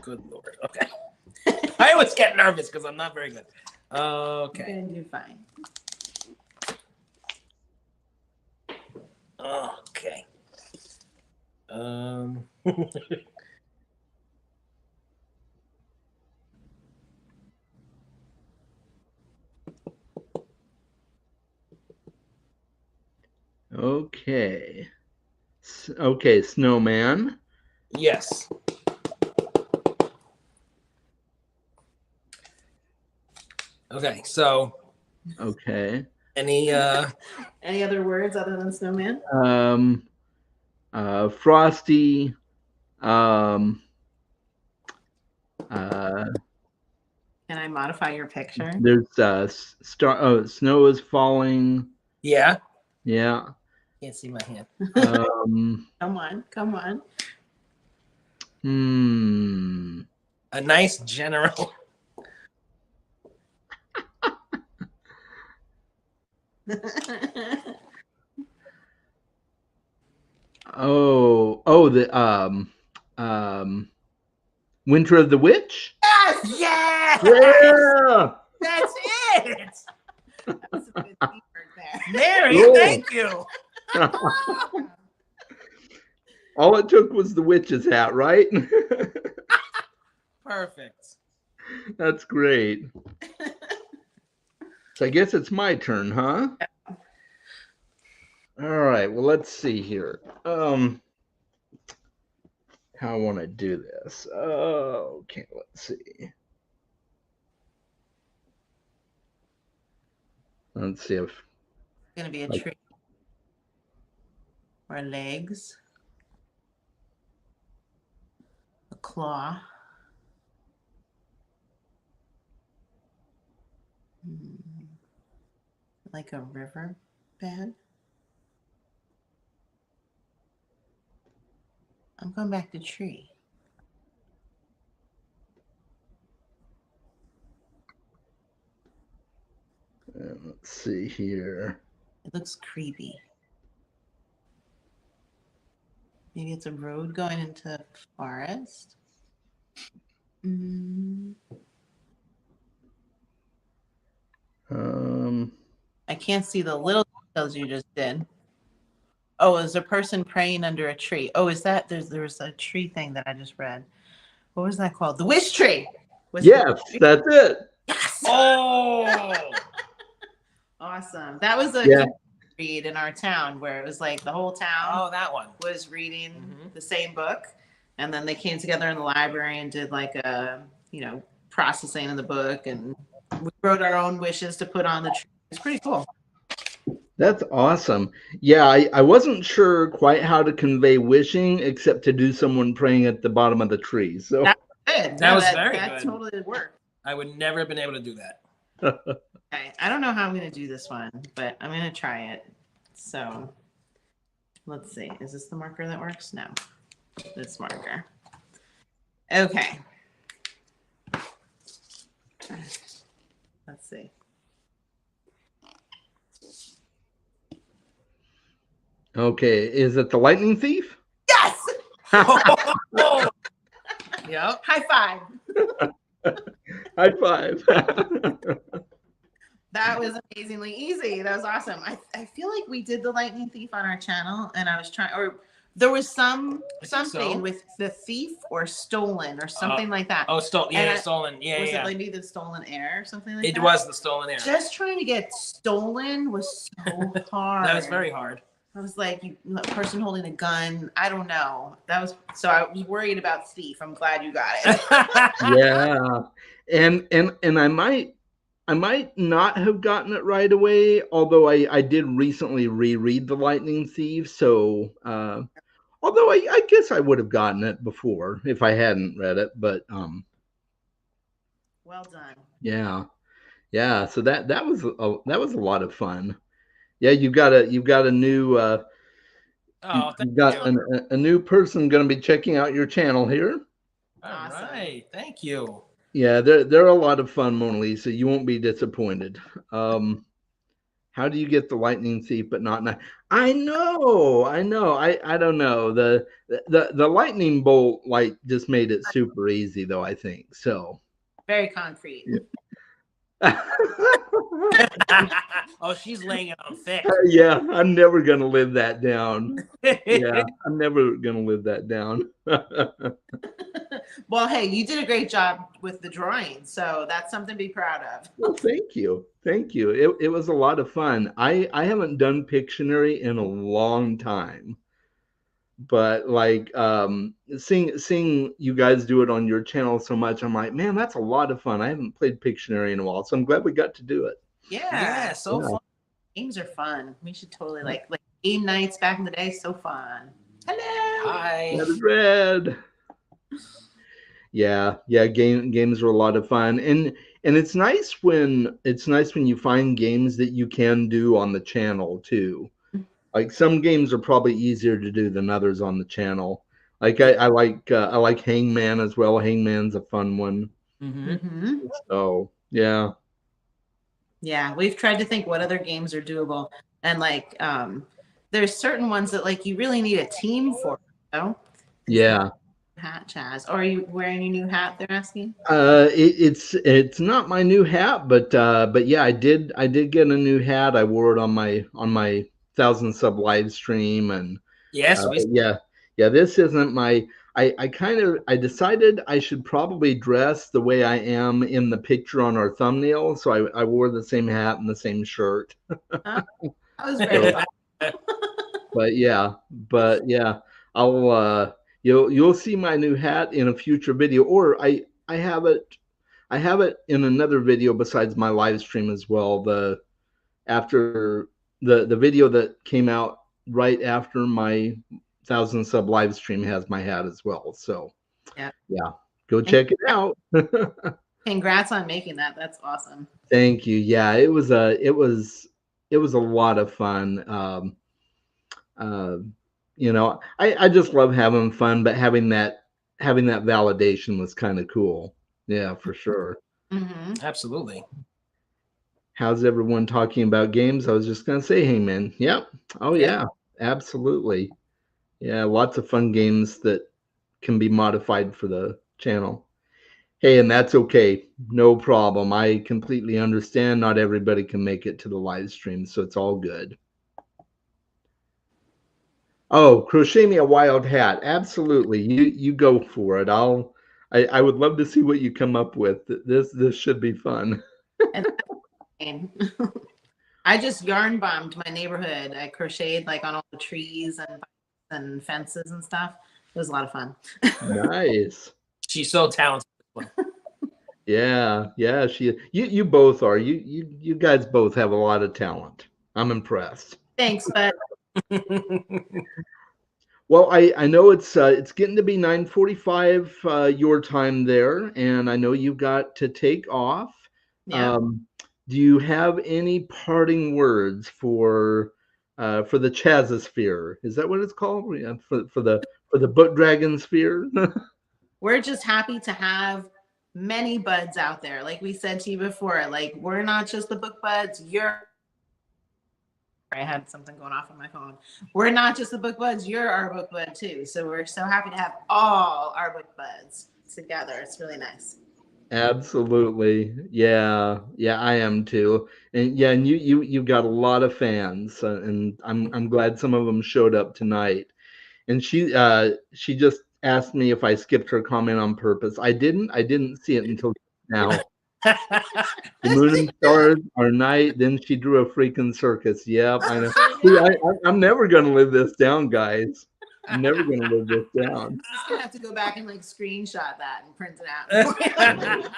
Speaker 3: Good Lord. Okay. I always get nervous because I'm not very good. Okay.
Speaker 2: You're gonna do fine.
Speaker 3: Okay.
Speaker 1: Okay. Okay, Snowman.
Speaker 3: Yes. Okay, so
Speaker 1: Okay.
Speaker 3: any
Speaker 2: other words other than snowman?
Speaker 1: Frosty.
Speaker 2: Can I modify your picture?
Speaker 1: There's snow is falling.
Speaker 3: yeah.
Speaker 1: Yeah.
Speaker 3: Can't see my hand.
Speaker 1: Um,
Speaker 2: Come on.
Speaker 3: A nice general.
Speaker 1: the Winter of the Witch.
Speaker 2: Yes!
Speaker 1: Yeah.
Speaker 2: That's it. That's some good teamwork there.
Speaker 3: Mary,
Speaker 1: Cool.
Speaker 3: thank you.
Speaker 1: All it took was the witch's hat, right?
Speaker 3: Perfect.
Speaker 1: That's great. So I guess it's my turn, huh? All right. Well, let's see here. How I want to do this. Okay, let's see. Let's see if
Speaker 2: It's gonna be a tree or legs, a claw, like a river bed. I'm going back to tree.
Speaker 1: let's see here.
Speaker 2: It looks creepy. Maybe it's a road going into forest. I can't see the little details you just did. Oh, there's a person praying under a tree. Oh, is that there was a tree thing that I just read. What was that called? The wish tree.
Speaker 1: Yes, that's it.
Speaker 2: Yes.
Speaker 3: Oh.
Speaker 2: Awesome. That was a
Speaker 1: Yeah.
Speaker 2: read in our town where it was like the whole town
Speaker 3: Oh, that one.
Speaker 2: was reading the same book, and then they came together in the library and did like a processing of the book, and we wrote our own wishes to put on the tree. It's pretty cool.
Speaker 1: That's awesome. Yeah, I wasn't sure quite how to convey wishing except to do someone praying at the bottom of the tree. So
Speaker 2: That's good.
Speaker 3: That
Speaker 2: No,
Speaker 3: was very
Speaker 2: that
Speaker 3: good.
Speaker 2: totally worked.
Speaker 3: I would never have been able to do that.
Speaker 2: Okay, I don't know how I'm going to do this one, but I'm going to try it. So let's see. Is this the marker that works? No, this marker. Okay. Let's see.
Speaker 1: Okay, is it the lightning thief?
Speaker 2: Yes!
Speaker 3: Yep.
Speaker 2: High five.
Speaker 1: High five.
Speaker 2: That was amazingly easy. That was awesome. I feel like we did the lightning thief on our channel, and I was trying, or there was something with the thief or stolen or something like that.
Speaker 3: Oh, stolen. Yeah, stolen. Yeah,
Speaker 2: was
Speaker 3: yeah.
Speaker 2: it maybe the stolen heir or something like that?
Speaker 3: It was the stolen heir.
Speaker 2: Just trying to get stolen was so hard.
Speaker 3: That was very hard.
Speaker 2: I was like, a person holding a gun. I don't know. That was so. I was worried about thief. I'm glad you got it.
Speaker 1: Yeah, and I might not have gotten it right away, although I did recently reread The Lightning Thief. So, although I guess I would have gotten it before if I hadn't read it, but
Speaker 2: Well done.
Speaker 1: yeah. So that was a lot of fun. Yeah, you've got a new you've got a new person going to be checking out your channel here.
Speaker 3: All right, thank you.
Speaker 1: Yeah, they're a lot of fun, Mona Lisa. You won't be disappointed. How do you get the lightning thief but not? I know. I don't know. The lightning bolt like just made it super easy, though. I think so.
Speaker 2: Very concrete.
Speaker 1: Yeah.
Speaker 3: Oh, she's laying it on thick.
Speaker 1: Yeah, I'm never gonna live that down. Yeah, I'm never gonna live that down.
Speaker 2: Well, hey, you did a great job with the drawing, so that's something to be proud of.
Speaker 1: Well, thank you. It was a lot of fun. I haven't done Pictionary in a long time, but like seeing you guys do it on your channel so much, I'm like, man, that's a lot of fun. I haven't played Pictionary in a while, so I'm glad we got to do it.
Speaker 2: Yeah, so fun. Games are fun. We should totally like game nights back in the day. So fun. Hello.
Speaker 3: Hi.
Speaker 1: Red. Yeah. Games are a lot of fun, and it's nice when you find games that you can do on the channel too. Like some games are probably easier to do than others on the channel. Like I like Hangman as well. Hangman's a fun one.
Speaker 2: Mm-hmm.
Speaker 1: So yeah.
Speaker 2: Yeah, we've tried to think what other games are doable, and like there's certain ones that like you really need a team for. You know?
Speaker 1: Yeah.
Speaker 2: Hat, CHAS. Or are you wearing your new hat? They're asking.
Speaker 1: It's not my new hat, but yeah, I did get a new hat. I wore it on my 1,000 sub live stream, and
Speaker 3: yes,
Speaker 1: yeah. This isn't my. I decided I should probably dress the way I am in the picture on our thumbnail, so I wore the same hat and the same shirt.
Speaker 2: That was very fun.
Speaker 1: But yeah, I'll you'll see my new hat in a future video, or I have it in another video besides my live stream as well. After the video that came out right after my 1,000 sub live stream has my hat as well. So yeah, go check it out.
Speaker 2: Congrats on making that. That's awesome.
Speaker 1: Thank you. Yeah, it was a lot of fun. You know, I just love having fun, but having that validation was kind of cool. Yeah, for sure.
Speaker 2: Mm-hmm.
Speaker 3: Absolutely.
Speaker 1: How's everyone talking about games? I was just gonna say, Hangman. Yep. Oh yeah, absolutely. Yeah, lots of fun games that can be modified for the channel. Hey, and that's okay. No problem. I completely understand. Not everybody can make it to the live stream, so it's all good. Oh, crochet me a wild hat. Absolutely. You go for it. I would love to see what you come up with. This should be fun.
Speaker 2: I just yarn bombed my neighborhood. I crocheted like on all the trees and fences and stuff. It was a lot of fun.
Speaker 1: Nice.
Speaker 3: She's so talented.
Speaker 1: Yeah. You both are. You guys both have a lot of talent. I'm impressed.
Speaker 2: Thanks, but
Speaker 1: Well, I know it's getting to be 9:45 your time there, and I know you've got to take off.
Speaker 2: Yeah.
Speaker 1: Um, do you have any parting words for the Chasosphere? Is that what it's called? Yeah, for the Book Dragon Sphere?
Speaker 2: We're just happy to have many buds out there. Like we said to you before, like we're not just the book buds. I had something going off on my phone. We're not just the book buds, you're our book bud too. So we're so happy to have all our book buds together. It's really nice.
Speaker 1: Absolutely. Yeah. Yeah, I am too. And yeah, and you've got a lot of fans, and I'm glad some of them showed up tonight. And she just asked me if I skipped her comment on purpose. I didn't see it until now. The moon and stars are night. Then she drew a freaking circus. Yep, I know. See, I'm never gonna live this down, guys. I'm never gonna live this down.
Speaker 2: Just gonna have to go back and like screenshot that and print it out.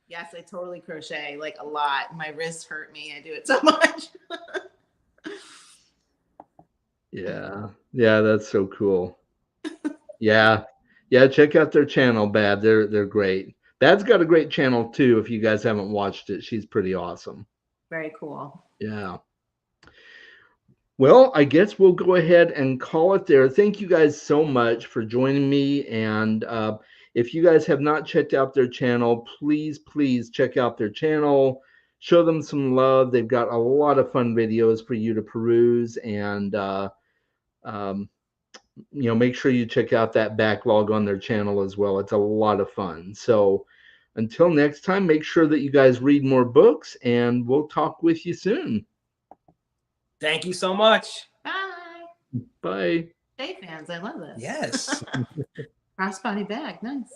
Speaker 2: Yes, I totally crochet like a lot. My wrists hurt me. I do it so much.
Speaker 1: Yeah, yeah, that's so cool. Yeah, yeah. Check out their channel, Bad. They're great. Bad's got a great channel too. If you guys haven't watched it, she's pretty awesome.
Speaker 2: Very cool.
Speaker 1: Yeah. Well, I guess we'll go ahead and call it there. Thank you guys so much for joining me. And if you guys have not checked out their channel, please check out their channel. Show them some love. They've got a lot of fun videos for you to peruse. And, make sure you check out that backlog on their channel as well. It's a lot of fun. So until next time, make sure that you guys read more books, and we'll talk with you soon.
Speaker 3: Thank you so much.
Speaker 2: Bye.
Speaker 1: Bye.
Speaker 2: Stay fans, I love this.
Speaker 3: Yes.
Speaker 2: Crossbody bag, nice.